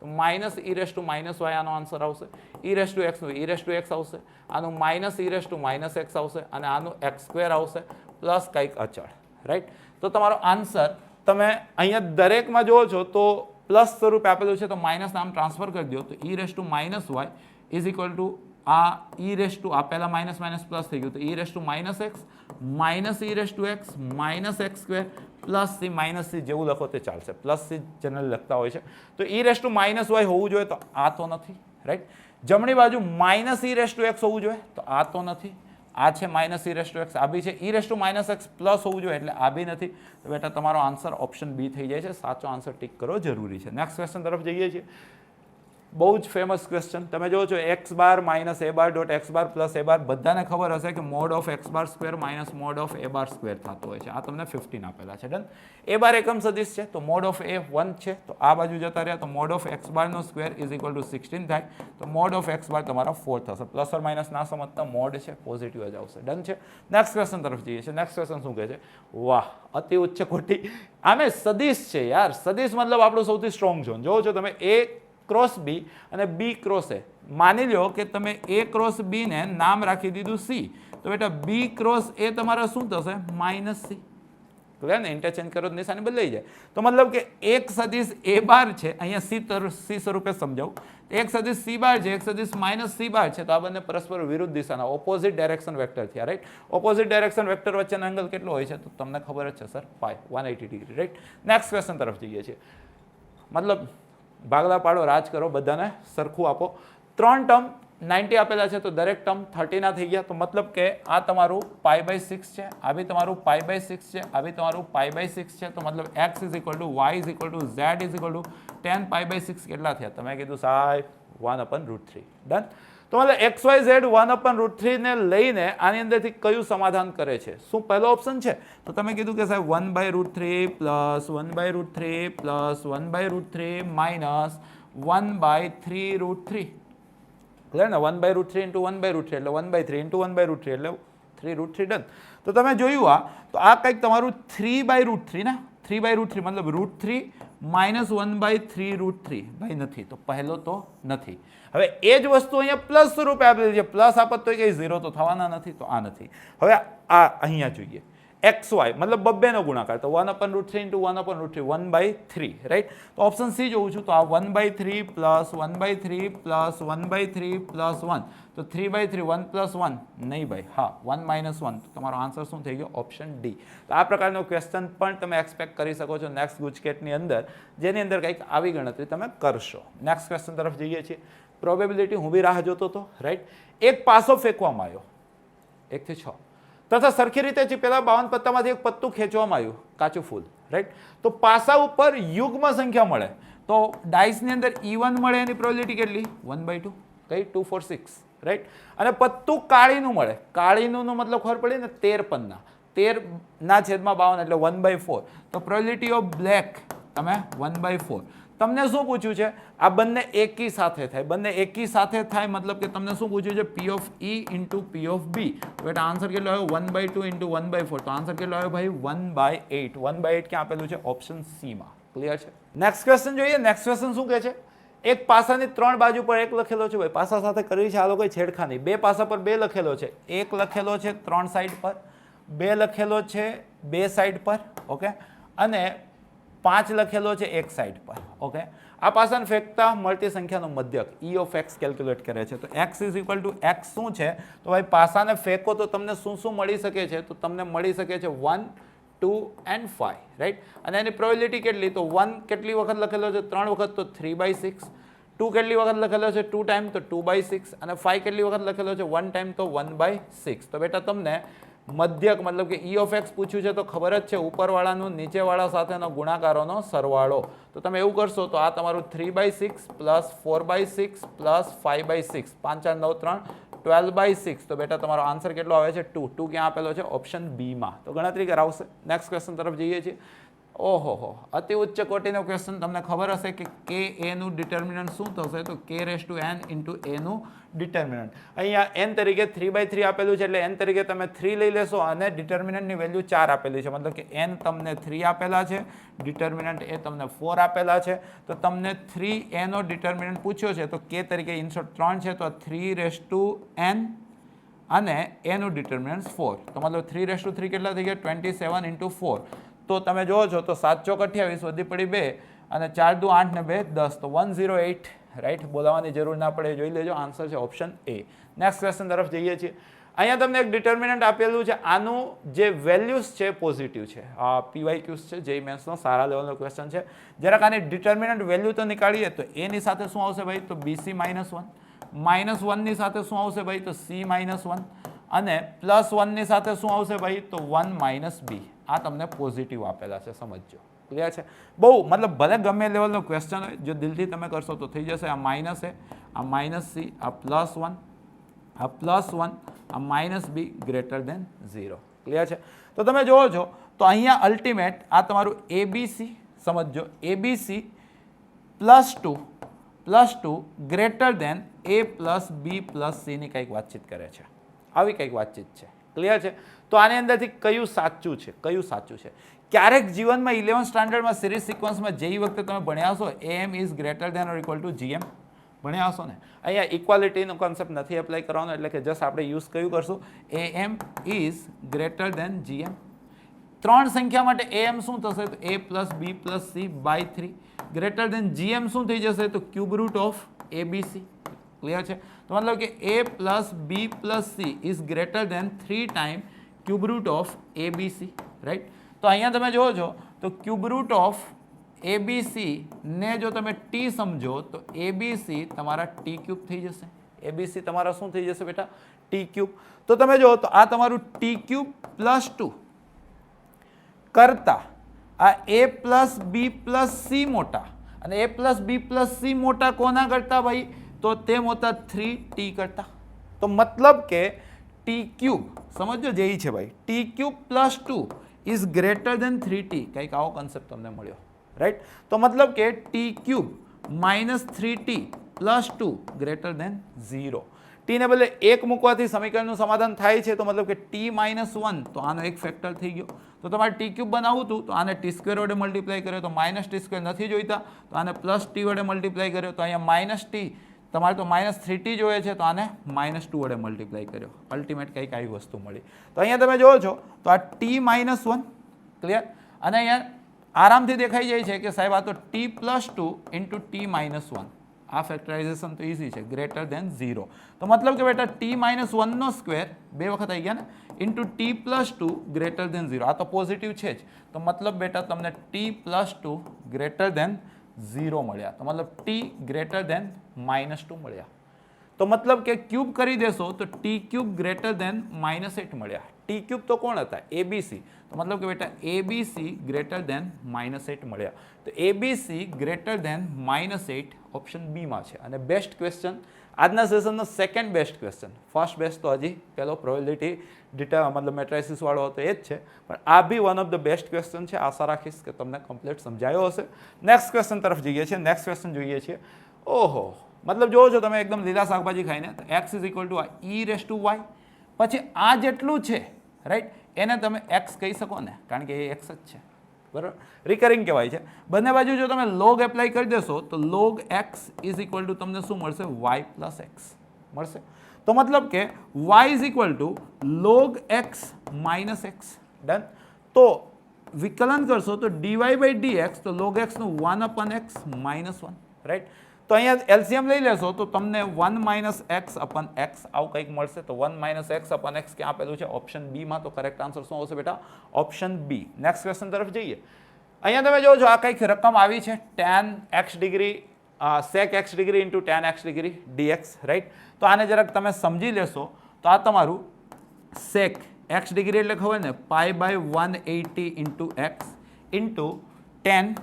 તો માઇનસ e⁻y આનો આન્સર આવશે. e⁻x નું e⁻x આવશે, આનું -e⁻x આવશે અને આનું x² આવશે પ્લસ કંઈક અચળ. રાઈટ? તો તમારો આન્સર તમે અહીંયા દરેકમાં જુઓ છો તો પ્લસ સ્વરૂપે આપેલું છે તો માઇનસ નામ ટ્રાન્સફર કરી દો તો e⁻y ઇઝ ઇક્વલ ટુ આ આ પહેલા માઇનસ પ્લસ થઈ ગયું તો e⁻x -e⁻x plus c -c જેવું લખો તે ચાલશે. પ્લસ c જનરલી લખતા હોય છે. તો e⁻y હોવું જોઈએ તો આ તો નથી. રાઈટ? જમણી બાજુ -e⁻x હોવું જોઈએ તો આ તો નથી. આ છે -e⁻x, આ બી છે e⁻x પ્લસ હોવું જોઈએ એટલે આ બી નથી. તો બેટા તમારો આન્સર ઓપ્શન બી થઈ જાય છે. સાચો આન્સર ટીક કરવો જરૂરી છે. નેક્સ્ટ ક્વેશ્ચન તરફ જઈએ છીએ. બહુ જ ફેમસ ક્વેશ્ચન તમે જો છો x bar minus a bar dot x bar plus a બાર બધાને ખબર હશે કે mode of x bar square minus mode of a bar square થતો હોય છે. આ તમને 15 આપેલા છે. ડન. a બાર એકમ સદિશ છે તો મોડ ઓફ a 1 છે તો આ બાજુ જતા રહ્યા તો મોડ ઓફ x બાર નો સ્ક્વેર ઇઝ ઇક્વલ ટુ 16 થાય તો મોડ ઓફ x બાર તમારા 4 થશે. પ્લસ ઓર માઇનસ ના સમજતા મોડ છે પોઝિટિવ જ આવશે. ડન છે. નેક્સ્ટ ક્વેશ્ચન તરફ જઈએ છીએ. નેક્સ્ટ ક્વેશ્ચન શું કહે છે? વાહ, અતિ ઉચ્ચ કોટી. આમે સદિશ છે યાર. સદિશ મતલબ આપણું સૌથી સ્ટ્રોંગ ઝોન. જોવો છો તમે a ક્રોસ બી અને બી ક્રોસ એ. માની લો કે તમે a ક્રોસ બી ને નામ રાખી દીધું c તો બેટા b ક્રોસ a તમારા શું થશે? -c. ક્લિયર ને? ઇન્ટરચેન્જ કરો તો નિશાની બદલાઈ જાય. તો મતલબ કે એક સદિશ a બાર છે, અહીંયા c સ્વરૂપે સમજાવું. એક સદિશ c બાર છે, એક સદિશ -c બાર છે તો આ બંને પરસ્પર વિરુદ્ધ દિશાના ઓપોઝિટ ડાયરેક્શન વેક્ટર થયા. રાઈટ? ઓપોઝિટ ડાયરેક્શન વેક્ટર વચ્ચેનો એંગલ કેટલો હોય છે તો તમને ખબર જ છે સર, પાય 180 ડિગ્રી. રાઈટ? નેક્સ્ટ ક્વેશ્ચન તરફ જઈએ છીએ. મતલબ ભાગલા પાડો, રાજ કરો, બધાને સરખું આપો. 3 ટર્મ 90 આપેલા છે તો દરેક ટર્મ 30 ના થઈ ગયા તો મતલબ કે આ તમારું π/6 છે, આ બી તમારું π/6 છે, આ બી તમારું π/6 છે. તો મતલબ x is equal two y is equal two z is equal two 10 π/6 કેટલા થયા? તમે કીધું સાહેબ 1/√3. ડન. તો મતલબ x y z 1/√3 ને લઈને આની અંદરથી કયું સમાધાન કરે છે? શું પહેલો ઓપ્શન છે? તો તમે કીધું કે સાહેબ 1/√3 પ્લસ 1/√3 પ્લસ 1/√3 માઇનસ 1/3√3. ક્લિયર ને? 1/√3 ઇન્ટુ 1/√3 એટલે 1/3 ઇન્ટુ 1/√3 એટલે 3√3. ડન. તો તમે જોયું આ તો આ કંઈક તમારું 3/√3 ને 3/√3 મતલબ √3 માઇનસ 1/3√3 ભાઈ નથી તો પહેલો તો નથી. હવે એ જ વસ્તુ અહીંયા પ્લસ સ્વરૂપે આપેલી છે. પ્લસ આપત તો કઈ 0 તો થવાના નથી તો આ નથી. હવે આ અહીંયા જોઈએ xy મતલબ બબ્બેનો ગુણાકાર તો 1/√3 ઇન્ટુ 1/√3 1/3. રાઈટ? તો ઓપ્શન સી જોઉં છું તો આ 1/3 પ્લસ 1/3 પ્લસ 1/3 પ્લસ 1 તો 3/3 1 પ્લસ 1 નહીં ભાઈ, હા 1 માઇનસ 1. તો તમારો આન્સર શું થઈ ગયો? Option D. તો આ પ્રકારનો ક્વેશ્ચન પણ તમે એક્સપેક્ટ કરી શકો છો નેક્સ્ટ ગુજકેટની અંદર, જેની અંદર કંઈક આવી ગણતરી તમે કરશો. નેક્સ્ટ ક્વેશ્ચન તરફ જઈએ છીએ. પ્રોબેબિલિટી હું બી રાહ જોતો હતો. રાઈટ? એક પાસો ફેંકવામાં આવ્યો 1 થી 6 તથા સરખી રીતે ચીપેલા 52 પત્તામાંથી એક પત્તું ખેંચવામાં આવ્યું, કાચું ફૂલ. રાઈટ? તો પાસા ઉપર યુગ્મ સંખ્યા મળે તો ડાઇસની અંદર E1 મળે એની પ્રોબેબિલિટી કેટલી? 1/2. કઈ? 2 4 6. રાઈટ? અને પત્તું કાળીનું મળે. કાળીનું મતલબ ખબર પડી ને 13 પન્ના, 13 ના છેદમાં 52 એટલે 1/4. તો પ્રોબેબિલિટી ઓફ બ્લેક તમે 1/4. તમને શું પૂછ્યું છે? આ બંને એકી સાથે થાય, બંને એકી સાથે થાય મતલબ કે તમને શું પૂછ્યું છે? P of E into P of B. તો બેટા આન્સર કેટલો આવ્યો? 1/2 into 1/4. તો આન્સર કેટલો આવ્યો ભાઈ? 1/8. 1/8 ક્યાં આપેલું છે? ઓપ્શન સી માં. ક્લિયર છે? નેક્સ્ટ ક્વેશ્ચન જોઈએ. નેક્સ્ટ ક્વેશ્ચન શું કહે છે? એક પાસાની 3 બાજુ પર 1 લખેલો છે. ભાઈ પાસા સાથે કરી છે આ લોકોએ છેડખાની. 2 પાસા પર 2 લખેલો છે. 1 લખેલો છે 3 સાઈડ પર, 2 લખેલો છે 2 સાઈડ પર, ઓકે, અને 5 લખેલો છે 1 સાઈડ પર, ઓકે. આ પાસાને ફેંકતા મળતી સંખ્યાનો મધ્યક E of x કેલ્ક્યુલેટ કરે છે. તો x is equal two x શું છે? તો ભાઈ પાસાને ફેંકો તો તમને શું શું મળી શકે છે? તો તમને મળી શકે છે 1, 2 and 5, રાઈટ. અને એની પ્રોબેબિલિટી કેટલી? તો 1 કેટલી વખત લખેલો છે? 3 વખત, તો 3/6. 2 કેટલી વખત લખેલો છે? 2 ટાઈમ, તો 2/6. અને 5 કેટલી વખત લખેલો છે? 1 ટાઈમ, તો 1/6. તો બેટા તમને મધ્યક મતલબ કે E of x પૂછ્યું છે તો ખબર જ છે ઉપરવાળાનું નીચેવાળા સાથેનો ગુણાકારોનો સરવાળો. તો તમે એવું કરશો તો આ તમારું 3/6 પ્લસ 4/6 પ્લસ 5/6, 5 4 9 3, 12/6. તો બેટા તમારો આન્સર કેટલો આવે છે? 2. 2 ક્યાં આપેલો છે? ઓપ્શન બી માં. તો ગણતરી કરાવશે. નેક્સ્ટ ક્વેશ્ચન તરફ જઈએ છીએ. ઓહો, અતિ ઉચ્ચ કોટીનો ક્વેશ્ચન. તમને ખબર હશે કે કે એ નું ડિટર્મિનન્ટ શું થશે? તો k⁻n ઇન્ટુ એ નું ડિટર્મિનન્ટ. અહીંયા n તરીકે 3/3 આપેલું છે એટલે n તરીકે તમે 3 લઈ લેશો અને ડિટર્મિનન્ટની વેલ્યુ 4 આપેલી છે. મતલબ કે n તમને 3 આપેલા છે, ડિટર્મિનન્ટ એ તમને 4 આપેલા છે. તો તમને 3a નો ડિટર્મિનન્ટ પૂછ્યો છે તો k તરીકે ઇન્સર્ટ 3 છે તો 3n અને a નું ડિટર્મિનન્ટ 4. તો મતલબ 3/3 કેટલા થઈ ગયા? 27 ઇન્ટુ 4. તો તમે જોવો છો તો 7 ચોક 28, વધી પડી 2 અને 4 દુ 8 ને 2 10. તો 108, રાઈટ. બોલાવવાની જરૂર ના પડે, જોઈ લેજો. આન્સર છે ઓપ્શન એ. નેક્સ્ટ ક્વેશ્ચન તરફ જઈએ છીએ. અહીંયા તમને એક ડિટર્મિનન્ટ આપેલું છે. આનું જે વેલ્યુઝ છે પોઝિટિવ છે. આ PYQs છે, જે મેથ્સનો સારા લેવલનો ક્વેશ્ચન છે. જરાક આની ડિટર્મિનન્ટ વેલ્યુ તો નીકાળીએ તો a ની સાથે શું આવશે ભાઈ? તો BC -1. -1 ની સાથે શું આવશે ભાઈ? તો C -1. અને +1 ની સાથે શું આવશે ભાઈ? તો 1 - b. આ તમને પોઝિટિવ આપેલા છે, સમજજો. ક્લિયર છે? બહુ મતલબ ભલે ગમે લેવલનો ક્વેશ્ચન હોય, જો દિલથી તમે કરશો તો થઈ જશે. આ માઇનસ એ, આ -c, આ +1, આ +1, આ -b ગ્રેટર દેન 0. ક્લિયર છે? તો તમે જોવો છો તો અહીંયા અલ્ટિમેટ આ તમારું ABC, સમજજો, ABC +2 greater than a + b + c ની કંઈક વાતચીત કરે છે. આવી કંઈક વાતચીત છે. ક્લિયર છે? તો આની અંદરથી કયું સાચું છે? કયું સાચું છે? ક્યારેક જીવનમાં 11th સ્ટાન્ડર્ડમાં સિરીઝ સિક્વન્સમાં જે વખતે તમે ભણ્યા હશો AM is greater than or equal to GM ભણ્યા હશો ને. અહીંયા ઇક્વાલિટીનો કોન્સેપ્ટ નથી એપ્લાય કરવાનો, એટલે કે જસ્ટ આપણે યુઝ કયું કરશું? AM is greater than GM. 3 સંખ્યા માટે AM શું થશે? તો a + b + c / 3 greater than GM શું થઈ જશે? તો cube root of ABC. Clear છે? તો મતલબ કે a + b + c is greater than 3 time cube root of ABC, right. તો અહીંયા તમે જોવો છો તો ક્યુબ રૂટ ઓફ ABC ને જો તમે t સમજો તો ABC તમારા t³ થઈ જશે. ABC તમારા શું થઈ જશે બેટા? t³. તો તમે જો તો આ તમારું t³ + 2 કરતા આ a + b + c મોટા, અને a + b + c મોટા કોના કરતા ભાઈ? તો તે મોટા 3t કરતા. તો મતલબ કે t³ સમજો જે છે ભાઈ, t³ + 2 is greater than 3t. કંઈક આવો કન્સેપ્ટ તમને મળ્યો, રાઈટ. તો મતલબ કે t³ - 3t + 2 greater than 0. t ને બદલે 1 મૂકવાથી સમીકરણનું સમાધાન થાય છે. તો મતલબ કે t - 1, તો આનો એક ફેક્ટર થઈ ગયો. તો તમારે t³ બનાવવું હતું તો આને t² વડે મલ્ટીપ્લાય કર્યો તો -t² નથી જોઈતા, તો આને +t વડે મલ્ટીપ્લાય કર્યો તો અહીંયા -t, તમારે તો -3t જોઈએ છે તો આને -2 વડે મલ્ટીપ્લાય કર્યો. અલ્ટિમેટ કંઈક આવી વસ્તુ મળી. તો અહીંયા તમે જોવો છો તો આ t - 1, ક્લિયર. અને અહીંયા આરામથી દેખાઈ જાય છે કે સાહેબ આ તો t + 2 ઇન્ટુ t - 1. આ ફેક્ટરાઇઝેશન તો ઇઝી છે, ગ્રેટર દેન 0. તો મતલબ કે બેટા t - 1 નો સ્ક્વેર 2 વખત આવી ગયા ને, ઇન્ટુ t + 2 ગ્રેટર દેન 0. આ તો પોઝિટિવ છે જ. તો મતલબ બેટા તમને t + 2 ગ્રેટર દેન 0 મળ્યા. તો મતલબ t ગ્રેટર દેન -2 મળ્યા. તો મતલબ કે ક્યુબ કરી દેશો તો t³ ગ્રેટર દેન -8 મળ્યા. t³ તો કોણ હતા ABC, તો મતલબ કે બેટા ABC ગ્રેટર દેન -8 મળ્યા, તો ABC greater than -8 option B માં છે. અને બેસ્ટ ક્વેશ્ચન આજના સેશનનો second best question, first best તો હજી પેલો પ્રોબેબિલિટી મતલબ મેટ્રાઇસિસ વાળો હતો એ જ છે, પણ આ બી one of the best question છે. આશા રાખીશ કે તમને કમ્પ્લીટ સમજાયો હશે. નેક્સ્ટ ક્વેશ્ચન તરફ જઈએ છીએ. નેક્સ્ટ ક્વેશ્ચન જોઈએ છીએ. ઓહો, મતલબ જોવો છો તમે એકદમ લીલા શાકભાજી ખાઈને, તો x is equal two e⁻y, પછી આ જેટલું છે રાઈટ એને તમે x કહી શકો ને, કારણ કે એ x જ છે, બરાબર, રિકરિંગ કહેવાય છે. બંને બાજુ જો તમે લોગ એપ્લાય કરી દેશો તો log x is equal two તમને શું મળશે, y પ્લસ એક્સ મળશે. તો મતલબ કે y is equal two log x minus x. Done. તો વિકલન કરશો તો dy બાય dx, તો લોગ x નું 1/x -1, રાઈટ. તો અહીંયા એલસીએમ લઈ લેશો તો તમને 1 - x અપન x આવું કંઈક મળશે. તો 1 - x અપન x ક્યાં આપેલું છે, ઓપ્શન બી માં. તો કરેક્ટ આન્સર શું આવશે બેટા, ઓપ્શન બી. નેક્સ્ટ ક્વેશ્ચન તરફ જઈએ. અહીંયા તમે જોવો છો આ કંઈક રકમ આવી છે, tan x degree sec x degree into tan x degree dx, right. તો આને જરાક તમે સમજી લેશો તો આ તમારું sec x ડિગ્રી એટલે ખબર ને π/180 into x into tan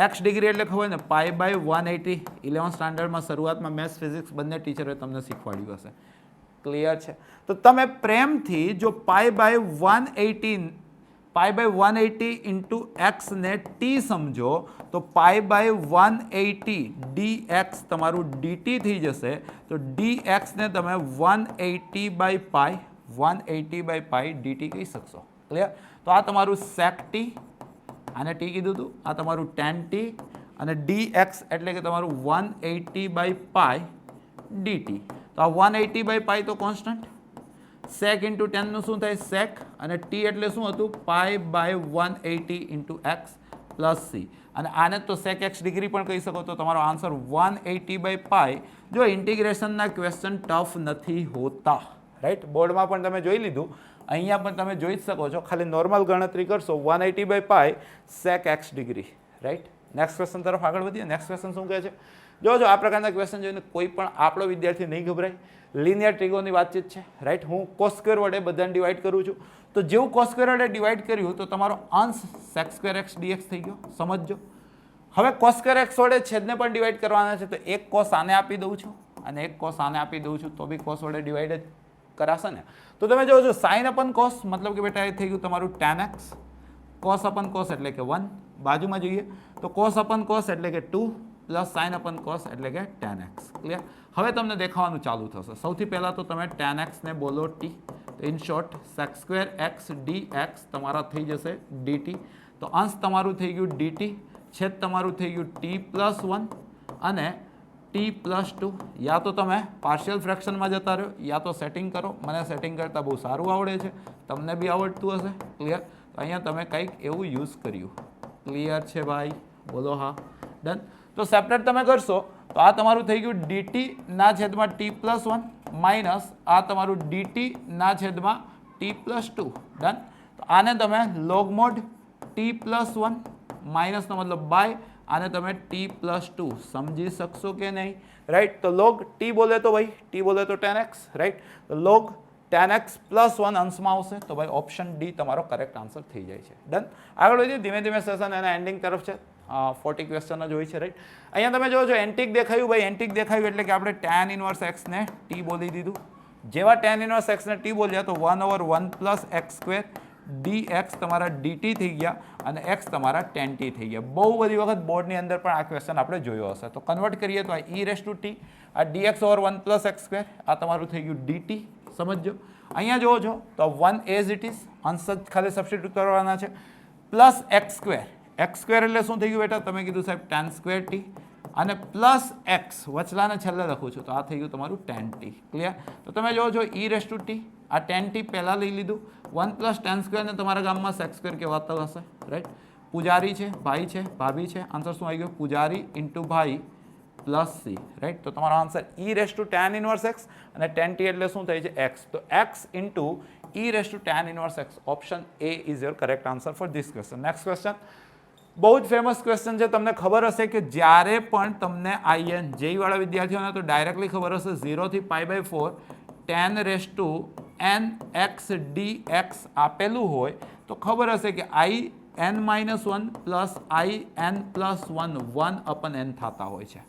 x degree એટલે ખબર ને π/180. 11th સ્ટાન્ડર્ડમાં શરૂઆતમાં મેથ્સ ફિઝિક્સ બંને ટીચરોએ તમને શીખવાડ્યું હશે. ક્લિયર છે? તો તમે પ્રેમથી જો π/180 ઇન્ટુ એક્સ ને ટી સમજો તો π/180 dx તમારું dt થઈ જશે. તો dx ને તમે 180/π dt કહી શકશો. ક્લિયર? તો આ તમારું sec t, આને ટી કીધું હતું, આ તમારું tan t, અને dx એટલે કે તમારું 180/π dt. તો આ 180/π તો કોન્સ્ટન્ટ, sec ઇન્ટુ tan નું શું થાય sec, અને t એટલે શું હતું π/180 ઇન્ટુ એક્સ પ્લસ સી, અને આને તો sec x ડિગ્રી પણ કહી શકો. તો તમારો આન્સર 180/π. જો ઇન્ટિગ્રેશનના ક્વેશ્ચન ટફ નથી હોતા, રાઈટ. બોર્ડમાં પણ તમે જોઈ લીધું, અહીંયા પણ તમે જોઈ જ શકો છો. ખાલી નોર્મલ ગણતરી કરશો 180/π sec x degree, right. Next question તરફ આગળ વધીએ. નેક્સ્ટ ક્વેશ્ચન શું કહે છે, જો આ પ્રકારના ક્વેશ્ચન જોઈને કોઈ પણ આપણો વિદ્યાર્થી નહીં ગભરાય. લિનિયર ટ્રિગોની વાતચીત છે, રાઈટ. હું cos સ્ક્વેર વડે બધાને ડિવાઈડ કરું છું. તો જેવું cos સ્ક્વેર વડે ડિવાઈડ કર્યું તો તમારો અંશ sec સ્ક્વેર x dx થઈ ગયો. સમજજો. હવે cos સ્ક્વેર x વડે છેદને પણ ડિવાઈડ કરવાના છે, તો એક cos આને આપી દઉં છું અને એક cos આને આપી દઉં છું, તો બી cos વડે ડિવાઈડ જ કરાશે ને. તો તમે જોવો છો sin અપન cos, મતલબ કે બેટા એ થઈ ગયું તમારું tan x. cos અપન cos એટલે કે 1. બાજુમાં જોઈએ તો cos અપન cos એટલે કે 2 પ્લસ sin અપન cos એટલે કે tan x. ક્લિયર? હવે તમને દેખાવાનું ચાલુ થશે. સૌથી પહેલાં તો તમે tan x ને બોલો t. તો in short sec square x dx તમારા થઈ જશે dt. તો અંશ તમારું થઈ ગયું dt, છેદ તમારું થઈ ગયું t+1 અને t+2. યા તો તમે પાર્શિયલ ફ્રેક્શનમાં જતા રહો, યા તો સેટિંગ કરો. મને સેટિંગ કરતાં બહુ સારું આવડે છે, તમને બી આવડતું હશે. ક્લિયર? તો અહીંયા તમે કંઈક એવું યુઝ કર્યું. ક્લિયર છે ભાઈ? બોલો હા. ડન. તો સેપરેટ તમે કરશો તો આ તમારું થઈ ગયું dt ના છેદમાં t+1 માઇનસ આ તમારું dt ના છેદમાં t+2. ડન. તો આને તમે લોગમોડ t+1 માઇનસનો મતલબ બાય, આને તમે t+2 સમજી શકશો કે નહીં, રાઈટ. તો લોગ t બોલે તો ભાઈ t બોલે તો tan x, રાઈટ. તો લોગ tan x +1 અંશમાં આવશે, તો ભાઈ ઓપ્શન ડી તમારો કરેક્ટ આન્સર થઈ જાય છે. ડન. આગળ વધીએ. ધીમે ધીમે સેશન એના એન્ડિંગ તરફ છે. 40 ક્વેશ્ચન જ હોય છે, રાઈટ. અહીંયા તમે જોવો છો એન્ટિક દેખાયું, ભાઈ એન્ટિક દેખાયું એટલે કે આપણે tan ઇન્વર્સ x ને t બોલી દીધું. જેવા tan ઇન્વર્સ x ને t બોલ્યા તો 1/1 + x² dx તમારા dt થઈ ગયા અને x તમારા tan t થઈ ગયા. બહુ બધી વખત બોર્ડની અંદર પણ આ ક્વેશ્ચન આપણે જોયો હશે. તો કન્વર્ટ કરીએ તો આ e⁻t, આ dx/1 + x², આ તમારું થઈ ગયું dt. સમજો. અહીંયા જોવો છો તો 1 એઝ ઇટ ઇઝ, અંશ જ ખાલી સબસ્ટિટ્યુટ કરવાના છે, પ્લસ x². x² એટલે શું થઈ ગયું બેટા, તમે કીધું સાહેબ tan²t, અને પ્લસ x વચલાને છેલ્લે લખું છું, તો આ થઈ ગયું તમારું tan t. ક્લિયર? તો તમે જોવો છો e⁻t, આ tan t પહેલાં લઈ લીધું, 1 + tan² ને તમારા ગામમાં sec² કહેવાતો હશે, રાઈટ. પૂજારી છે, ભાઈ છે, ભાભી છે, આન્સર શું આવી ગયો પૂજારી ઇન્ટુ ભાઈ પ્લસ સી, રાઈટ. તો તમારો આન્સર e⁻tan ઇન્વર્સ x અને tan t એટલે શું થાય છે x. તો x into e⁻tan inverse x, option A is your correct answer for this question. Next question બહુ જ ફેમસ ક્વેશ્ચન છે. તમને ખબર હશે કે જ્યારે પણ તમને IN જેઈ વાળા વિદ્યાર્થીઓને તો ડાયરેક્ટલી ખબર હશે 0 થી π/4 tan n x d x આપેલું હોય તો ખબર હશે કે I n -1 plus I n plus 1 થતા હોય છે.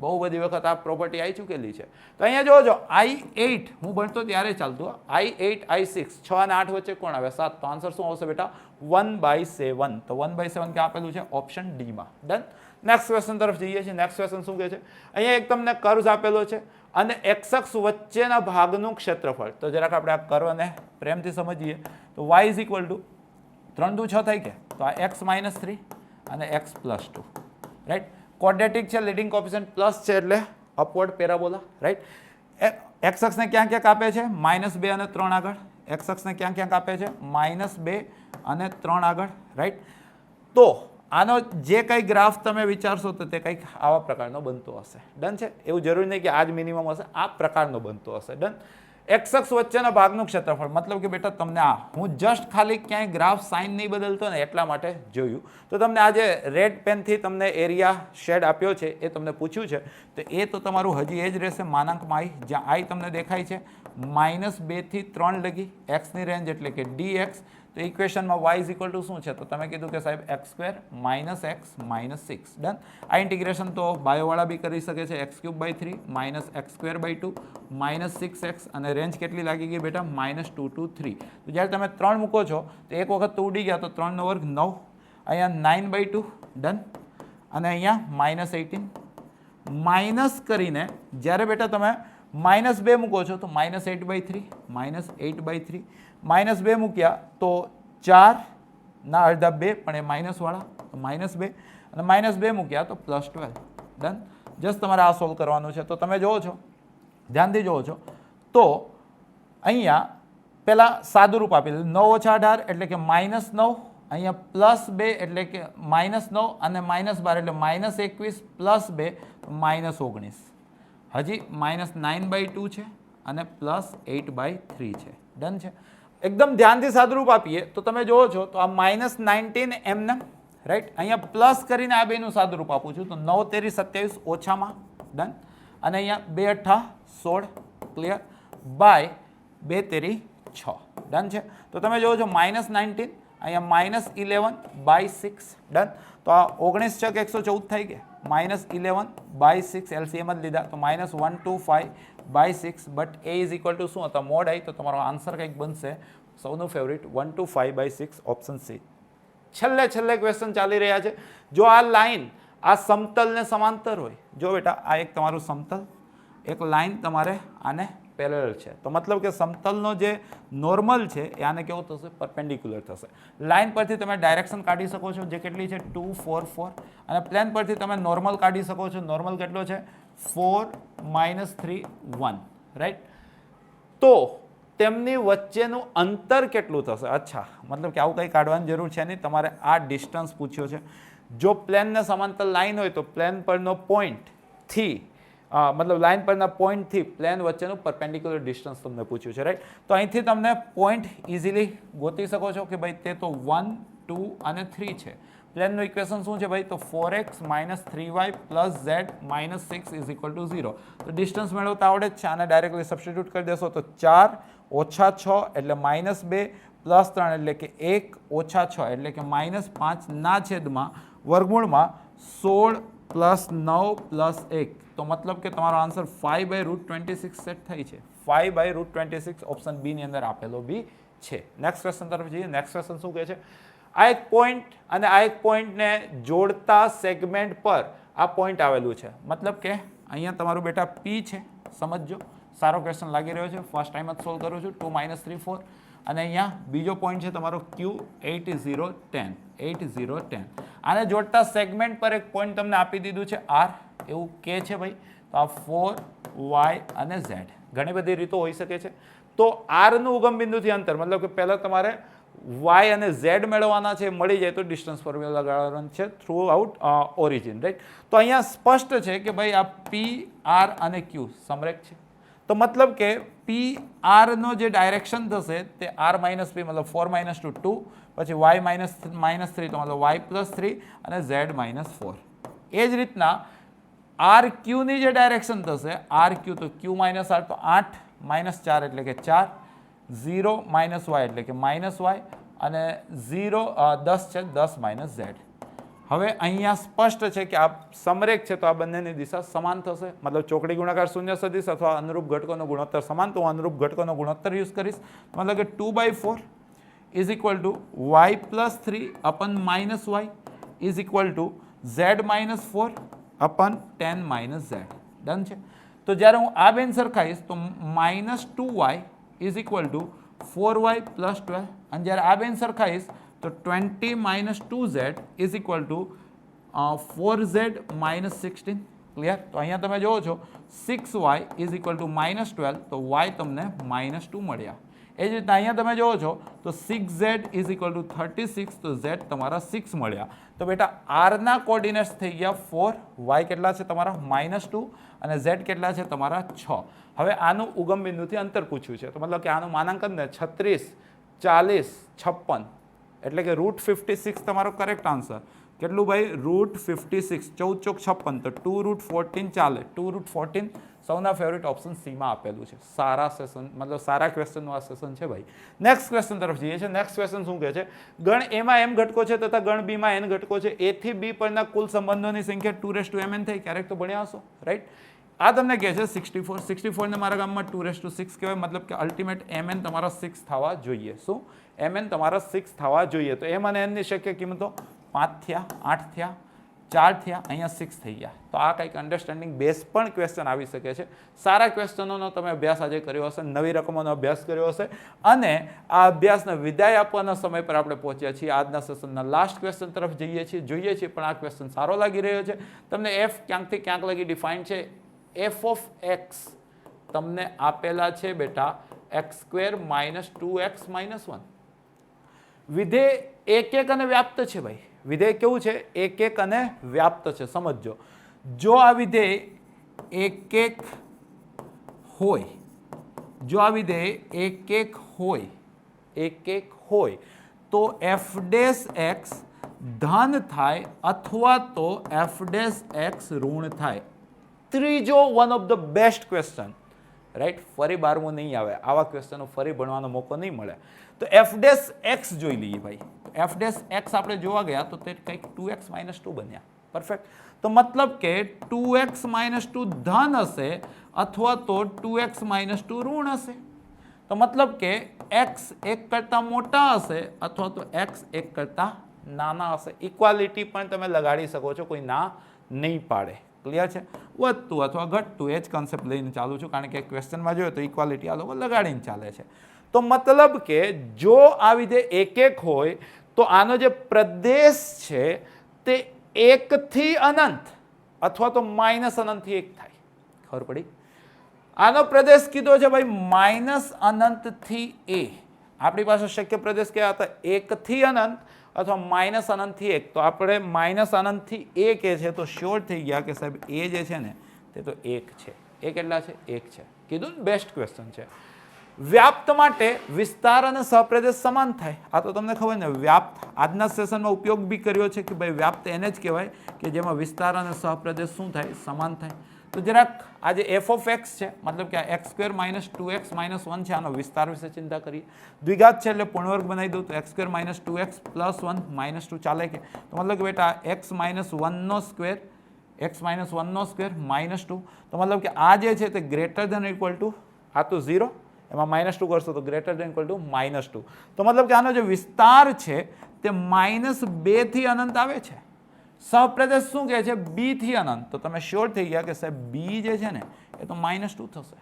બહુ બધી વખત આ પ્રોપર્ટી આવી ચૂકેલી છે. તો અહીંયા જોજો I8 હું ભણતો ત્યારે ચાલતું I8 I6 6 અને 8 વચ્ચે કોણ આવે 7 તો આન્સર શું આવશે બેટા 1/7. તો 1/7 ક્યાં આપેલું છે ઓપ્શન ડી માં. ડન. નેક્સ્ટ ક્વેશ્ચન તરફ જઈએ છીએ. નેક્સ્ટ ક્વેશ્ચન શું કહે છે અહીંયા એક તમને કર્વ આપેલો છે અને એક્સ અક્ષ વચ્ચેના ભાગનું ક્ષેત્રફળ. તો જરાક આપણે આ કર્વને પ્રેમથી સમજીએ તો y = 3 દુ 6 થાય કે તો આ x - 3 અને x + 2 રાઈટ. ક્વોડ્રેટિક છે લીડિંગ કોએફિશિયન્ટ પ્લસ છે એટલે અપવર્ડ પેરાબોલા રાઈટ. એક્સ અક્ષને ક્યાં ક્યાં કાપે છે -2 અને 3 આગળ. એક્સ અક્ષને ક્યાં ક્યાં કાપે છે -2 અને 3 આગળ રાઈટ. તો આનો જે કંઈ ગ્રાફ તમે વિચારશો તો તે કંઈક આવા પ્રકારનો બનતો હશે. ડન છે. એવું જરૂરી નહીં કે આ જ મિનિમમ હશે, આ પ્રકારનો બનતો હશે. ડન. એક્સ અક્ષ વચ્ચેના ભાગનું ક્ષેત્રફળ મતલબ કે બેટા તમને આ હું જસ્ટ ખાલી ક્યાંય ગ્રાફ સાઇન નહીં બદલતો ને એટલા માટે જોયું. તો તમને આ જે રેડ પેનથી તમને એરિયા શેડ આપ્યો છે એ તમને પૂછ્યું છે તો એ તો તમારું હજી એ જ રહેશે માનાંકમાં આઈ, જ્યાં આઈ તમને દેખાય છે -2 થી 3 લગી એક્સની રેન્જ એટલે કે dx. તો ઇક્વેશનમાં y શું છે તો તમે કીધું કે સાહેબ x² - x - 6. ડન. આ ઇન્ટિગ્રેશન તો બાયોવાળા બી કરી શકે છે x³ / 3 -x²/2 -6x અને રેન્જ કેટલી લાગી ગઈ બેટા -2 to 3. તો જ્યારે તમે 3 મૂકો છો તો એક વખત તો ઉડી ગયા તો 3 નો વર્ગ 9, અહીંયા 9/2. ડન. અને અહીંયા -18 માઇનસ કરીને જ્યારે બેટા તમે -2 મૂકો છો તો -8/3 -8/3 -2 મૂક્યા તો 4 ના અડધા 2 પણ એ માઇનસવાળા તો -2 અને -2 મૂક્યા તો +12. ડન. જસ્ટ તમારે આ સોલ્વ કરવાનું છે. તો તમે જુઓ છો ધ્યાનથી જુઓ છો તો અહીંયા પહેલાં સાદું રૂપ આપી દીધું 9 - 18 એટલે કે -9, અહીંયા +2 એટલે કે -9 અને -12 એટલે -21 +2 -19. હજી -9/2 છે અને +8/3 છે. ડન છે. એકદમ ધ્યાનથી સાદુરૂપ આપીએ તો તમે જુઓ છો તો આ -19 એમને રાઈટ. અહીંયા પ્લસ કરીને આ બેનું સાદુરૂપ આપું છું તો 9 તેરી 27 ઓછામાં. ડન. અને અહીંયા 2 8 16 ક્લિયર બાય 2 તેરી 6. ડન છે. તો તમે જુઓ છો -19 અહીંયા -11/6. ડન. તો આ 19 × 114 થઈ ગયા -11/6 એલસીએમ જ લીધા તો -125/6 but A is equal two શું હતા મોડ આઈ. તો તમારો આન્સર કંઈક બનશે સૌનું ફેવરિટ 125/6 ઓપ્શન સી. છેલ્લે ક્વેશ્ચન ચાલી રહ્યા છે. જો આ લાઈન આ સમતલને સમાંતર હોય, જો બેટા આ એક તમારું સમતલ, એક લાઈન તમારે આને પેરેલલ છે તો મતલબ કે સમતલનો જે નોર્મલ છે એ આને કેવું થશે પરપેન્ડિક્યુલર થશે. લાઈન પરથી તમે ડાયરેક્શન કાઢી શકો છો જે કેટલી છે 2 4 4 અને પ્લેન પરથી તમે નોર્મલ કાઢી શકો છો. નોર્મલ કેટલો છે 4 -3 1 રાઈટ. તો તેમની વચ્ચેનું અંતર કેટલું થશે? અચ્છા મતલબ કે આવું કંઈ કાઢવાની જરૂર છે નહીં, તમારે આ ડિસ્ટન્સ પૂછ્યો છે. જો પ્લેનને સમાંતર લાઈન હોય તો પ્લેન પરનો પોઈન્ટથી મતલબ લાઈન પરના પોઈન્ટથી પ્લેન વચ્ચેનું પરપેન્ડિક્યુલર ડિસ્ટન્સ તમને પૂછ્યું છે રાઈટ. તો અહીંથી તમને પોઈન્ટ ઇઝીલી ગોતી શકો છો કે ભાઈ તે તો 1 2 અને 3 છે. પ્લેનનું ઇક્વેશન શું છે ભાઈ તો 4x - 3y + z - 6 = 0. તો ડિસ્ટન્સ મેળવતા આવડે જ છે. આને ડાયરેક્ટલી સબસ્ટિટ્યુટ કરી દેશો તો 4 - 6 એટલે -2 + 3 એટલે કે 1 - 6 એટલે કે -5 ના છેદમાં વર્ગમૂળમાં 16 + 9 + 1. તો મતલબ કે તમારો આન્સર 5/√26 સેટ થઈ છે. 5/√26 ઓપ્શન બી ની અંદર આપેલો બી છે. નેક્સ્ટ ક્વેશ્ચન તરફ જઈએ. નેક્સ્ટ ક્વેશ્ચન શું કહે છે? આ એક પોઈન્ટ અને આ એક પોઈન્ટને જોડતા સેગમેન્ટ પર આ પોઈન્ટ આવેલું છે. મતલબ કે અહીંયા તમારું બેટા પી છે. સમજો સારો ક્વેશ્ચન લાગી રહ્યો છે. ફર્સ્ટ ટાઈમ જ સોલ્વ કરું છું. 2 - 3 4 અને અહીંયા બીજો પોઈન્ટ છે તમારો Q 8 0 10 8 0 10. આને જોડતા સેગમેન્ટ પર એક પોઈન્ટ તમને આપી દીધું છે R એવું કે છે ભાઈ. તો આ 4 y અને z ઘણી બધી રીતો હોઈ શકે છે. તો R નું ઉગમ બિંદુથી અંતર મતલબ કે પહેલા તમારે y અને z મેળવવાના છે. મળી જાય તો ડિસ્ટન્સ ફોર્મ્યુલા લગાડવાનું છે થ્રુ આઉટ ઓરિજિન રાઈટ. તો અહીંયા સ્પષ્ટ છે કે ભાઈ આ P R અને Q સમરેખ છે. તો મતલબ કે પી આરનો જે ડાયરેક્શન થશે તે R - P મતલબ 4 - 2 2 પછી y -3 તો મતલબ y + 3 અને z -4. એ જ રીતના આર ક્યુની જે ડાયરેક્શન થશે આર ક્યુ તો Q - R તો 8 - 4 એટલે કે 4 0 માઇનસ વાય એટલે કે માઇનસ વાય અને 0 10 છે 10 માઇનસ ઝેડ. હવે અહીંયા સ્પષ્ટ છે કે આ સમરેખ છે તો આ બંનેની દિશા સમાન થશે, મતલબ ચોકડી ગુણાકાર શૂન્ય સદિશ અથવા અનુરૂપ ઘટકોનો ગુણોત્તર સમાન, તો હું અનુરૂપ ઘટકોનો ગુણોત્તર યુઝ કરીશ. મતલબ કે 2/4 is equal to y plus 3 upon minus y is equal to z minus 4 upon 10 minus z. Done છે. તો જ્યારે હું આ બેન સરખાઈશ તો minus 2y is equal to 4y plus 12, અને જ્યારે આ બેન સરખાઈશ તો 20 minus 2z is equal to 4z minus 16. Clear? તો અહીંયા તમે જુઓ છો 6y is equal two minus 12, તો y તમને માઇનસ 2 મળ્યા. એ જ રીતના અહીંયા તમે જુઓ છો તો 6z ઇઝ ઇક્વલ ટુ 36, તો z તમારા 6 મળ્યા. તો બેટા આરના કોર્ડિનેટ્સ થઈ ગયા 4, y કેટલા છે તમારા -2 અને z કેટલા છે તમારા 6. હવે આનું ઉગમ બિંદુથી અંતર પૂછ્યું છે, તો મતલબ કે આનું માનાંકન ને 36, 40, 56 એટલે કે √56 તમારો કરેક્ટ આન્સર. કેટલું ભાઈ? √56. 14 ચોક 56, તો 2√14 ચાલે. 2√14 સૌના ફેવરેટ ઓપ્શન સીમાં આપેલું છે. સારા સેશન, મતલબ સારા ક્વેશ્ચનનું આ સેશન છે ભાઈ. નેક્સ્ટ ક્વેશ્ચન તરફ જઈએ છીએ. નેક્સ્ટ ક્વેશ્ચન શું કહે છે? ગણ એમાં m ઘટકો છે તથા ગણ b માં n ઘટકો છે. a થી b પરના કુલ સંબંધોની સંખ્યા 2:mn થઈ. ક્યારેક તો ભણ્યા હશો, રાઈટ? આ તમને કહે છે 64 ને મારા ગામમાં 2:6 કહેવાય, મતલબ કે અલ્ટિમેટ mn તમારા 6 થવા જોઈએ. શું? mn તમારા 6 થવા જોઈએ. તો m અને n ની શક્ય કિંમતો 5 થયા, 8 થયા, 4 થયા, અહીંયા 6 થઈ ગયા. તો આ કંઈક અન્ડરસ્ટેન્ડિંગ બેઝ પણ ક્વેશ્ચન આવી શકે છે. સારા ક્વેશ્ચનોનો તમે અભ્યાસ આજે કર્યો હશે, નવી રકમોનો અભ્યાસ કર્યો હશે, અને આ અભ્યાસને વિદાય આપવાના સમય પર આપણે પહોંચ્યા છીએ. આજના સેશનના લાસ્ટ ક્વેશ્ચન તરફ જઈએ છીએ, જોઈએ છીએ, પણ આ ક્વેશ્ચન સારો લાગી રહ્યો છે તમને. f ક્યાંકથી ક્યાંક લગી ડિફાઇન છે. f ઓફ x તમને આપેલા છે બેટા x² - 2x - 1. વિધેય એક એક અને વ્યાપ્ત છે ભાઈ. વિધેય કેવું છે? એક એક અને વ્યાપ્ત છે. સમજો, જો આ વિધેય એક એક હોય, જો આ વિધેય એક એક હોય તો f' ધન થાય અથવા તો f' ઋણ થાય. ત્રીજો one of the best question, right? ફરી 12મું નહીં આવે, આવા ક્વેશ્ચનો ફરી ભણવાનો મોકો નહીં મળે. તો f' જોઈ લઈએ ભાઈ. f' આપણે જોવા ગયા તો તે કંઈક 2x - 2 બન્યા. પરફેક્ટ. તો મતલબ કે 2x - 2 ધન હશે અથવા તો 2x - 2 ઋણ હશે. તો મતલબ કે x 1 કરતાં મોટા હશે અથવા તો x 1 કરતાં નાના હશે. ઇક્વાલિટી પણ તમે લગાડી શકો છો, કોઈ ના નહીં પાડે. ક્લિયર છે? વધતું અથવા ઘટતું એ જ કન્સેપ્ટ લઈને ચાલુ છું, કારણ કે ક્વેશ્ચનમાં જોયો તો ઇક્વાલિટી આ લોકો લગાડીને ચાલે છે. તો મતલબ કે જો આ વિધેય એક એક હોય તો આનો જે પ્રદેશ છે તે 1 થી અનંત અથવા તો માઇનસ અનંતથી 1 થાય. ખબર પડી? આનો પ્રદેશ કીધો છે ભાઈ -અનંતથી a. આપણી પાસે શક્ય પ્રદેશ કયા હતા? 1 થી અનંત અથવા -અનંતથી 1. તો આપણે -અનંતથી a કે છે તો શ્યોર થઈ ગયા કે સાહેબ a જે છે ને તે તો 1 છે. એ કેટલા છે? 1 છે. કીધું ને, બેસ્ટ ક્વેશ્ચન છે. વ્યાપ્ત માટે વિસ્તાર અને સહપ્રદેશ સમાન થાય. આ તો તમને ખબર ને, વ્યાપ્ત આજના સેશનમાં ઉપયોગ બી કર્યો છે કે ભાઈ વ્યાપ્ત એને જ કહેવાય કે જેમાં વિસ્તાર અને સહપ્રદેશ શું થાય? સમાન થાય. તો જરાક આ જે f ઓફ x છે, મતલબ કે આ x² - 2x - 1 છે, આનો વિસ્તાર વિશે ચિંતા કરીએ. દ્વિઘાત છે એટલે પૂર્ણવર્ગ બનાવી દઉં તો x² - 2x + 1 - 2 ચાલે કે? તો મતલબ કે બેટા x - 1નો સ્ક્વેર, x - 1નો સ્ક્વેર -2. તો મતલબ કે આ જે છે તે ગ્રેટર ધેન ઇક્વલ ટુ, આ તો 0, એમાં -2 કરશો તો ગ્રેટર ધેન ઇક્વલ ટુ -2. તો મતલબ કે આનો જે વિસ્તાર છે તે -2 થી અનંત આવે છે. સહપ્રદેશ શું કહે છે? b થી અનંત. તો તમે શ્યોર થઈ ગયા કે સાહેબ b જે છે ને એ તો -2 થશે.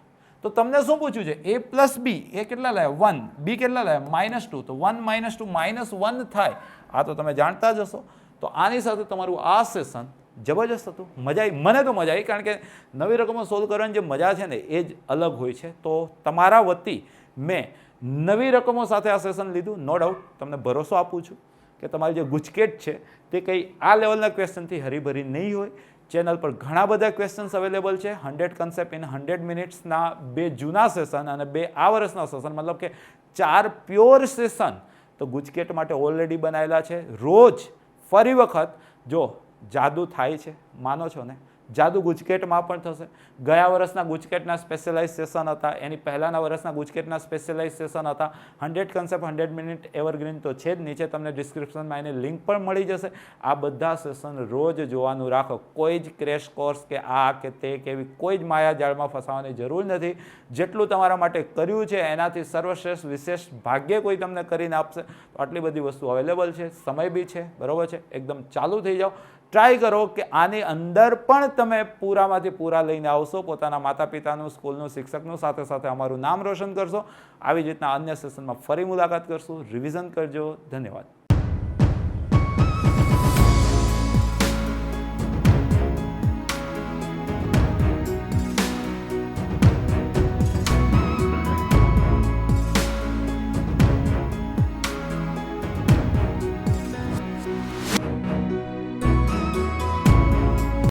તો તમને શું પૂછ્યું છે? a પ્લસ b, એ કેટલા લાવ્યા? 1. b કેટલા લાવ્યા? -2. તો 1 - 2 -1 થાય. આ તો તમે જાણતા જ હશો. તો આની સાથે તમારું આ સેશન જબરજસ્ત હતું. મજા આવી, મને તો મજા આવી, કારણ કે નવી રકમો સોલ્વ કરવાની જે મજા છે ને એ જ અલગ હોય છે. તો તમારા વતી મેં નવી રકમો સાથે આ સેશન લીધું. નો ડાઉટ તમને ભરોસો આપું છું કે તમારી જે ગુજકેટ છે તે કંઈ આ લેવલના ક્વેશ્ચનથી હરીભરી નહીં હોય. ચેનલ પર ઘણા બધા ક્વેશ્ચન્સ અવેલેબલ છે. 100 કન્સેપ્ટ ઇન 100 મિનિટ્સના 2 જૂના સેશન અને 2 આ વર્ષના સેશન, મતલબ કે 4 પ્યોર સેશન તો ગુજકેટ માટે ઓલરેડી બનાવેલા છે. રોજ ફરી વખત જો જાદુ થાય છે, માનો છો ને, જાદુ ગુજકેટમાં પણ થશે. ગયા વર્ષના ગુજકેટના સ્પેશિયલાઇઝ સેશન હતા, એની પહેલાંના વર્ષના ગુજકેટના સ્પેશિયલાઇઝ સેશન હતા. 100 કન્સેપ્ટ 100 મિનિટ એવરગ્રીન તો છે જ. નીચે તમને ડિસ્ક્રિપ્શનમાં એની લિંક પણ મળી જશે. આ બધા સેશન રોજ જોવાનું રાખો. કોઈ જ ક્રેશ કોર્સ કે આ કે તે કે એવી કોઈ જ માયાજાળમાં ફસાવાની જરૂર નથી. જેટલું તમારા માટે કર્યું છે એનાથી સર્વશ્રેષ્ઠ વિશેષ ભાગ્ય કોઈ તમને કરીને આપશે. તો આટલી બધી વસ્તુ અવેલેબલ છે, સમય બી છે, બરાબર છે. એકદમ ચાલુ થઈ જાઓ. ટ્રાય કરો કે આની અંદર પણ તમે પૂરામાંથી પૂરા લઈને આવશો. પોતાના માતા પિતાનું, સ્કૂલનું, શિક્ષકનું, સાથે સાથે અમારું નામ રોશન કરશો. આવી જ રીતના અન્ય સેશનમાં ફરી મુલાકાત કરશું. રિવિઝન કરજો. ધન્યવાદ.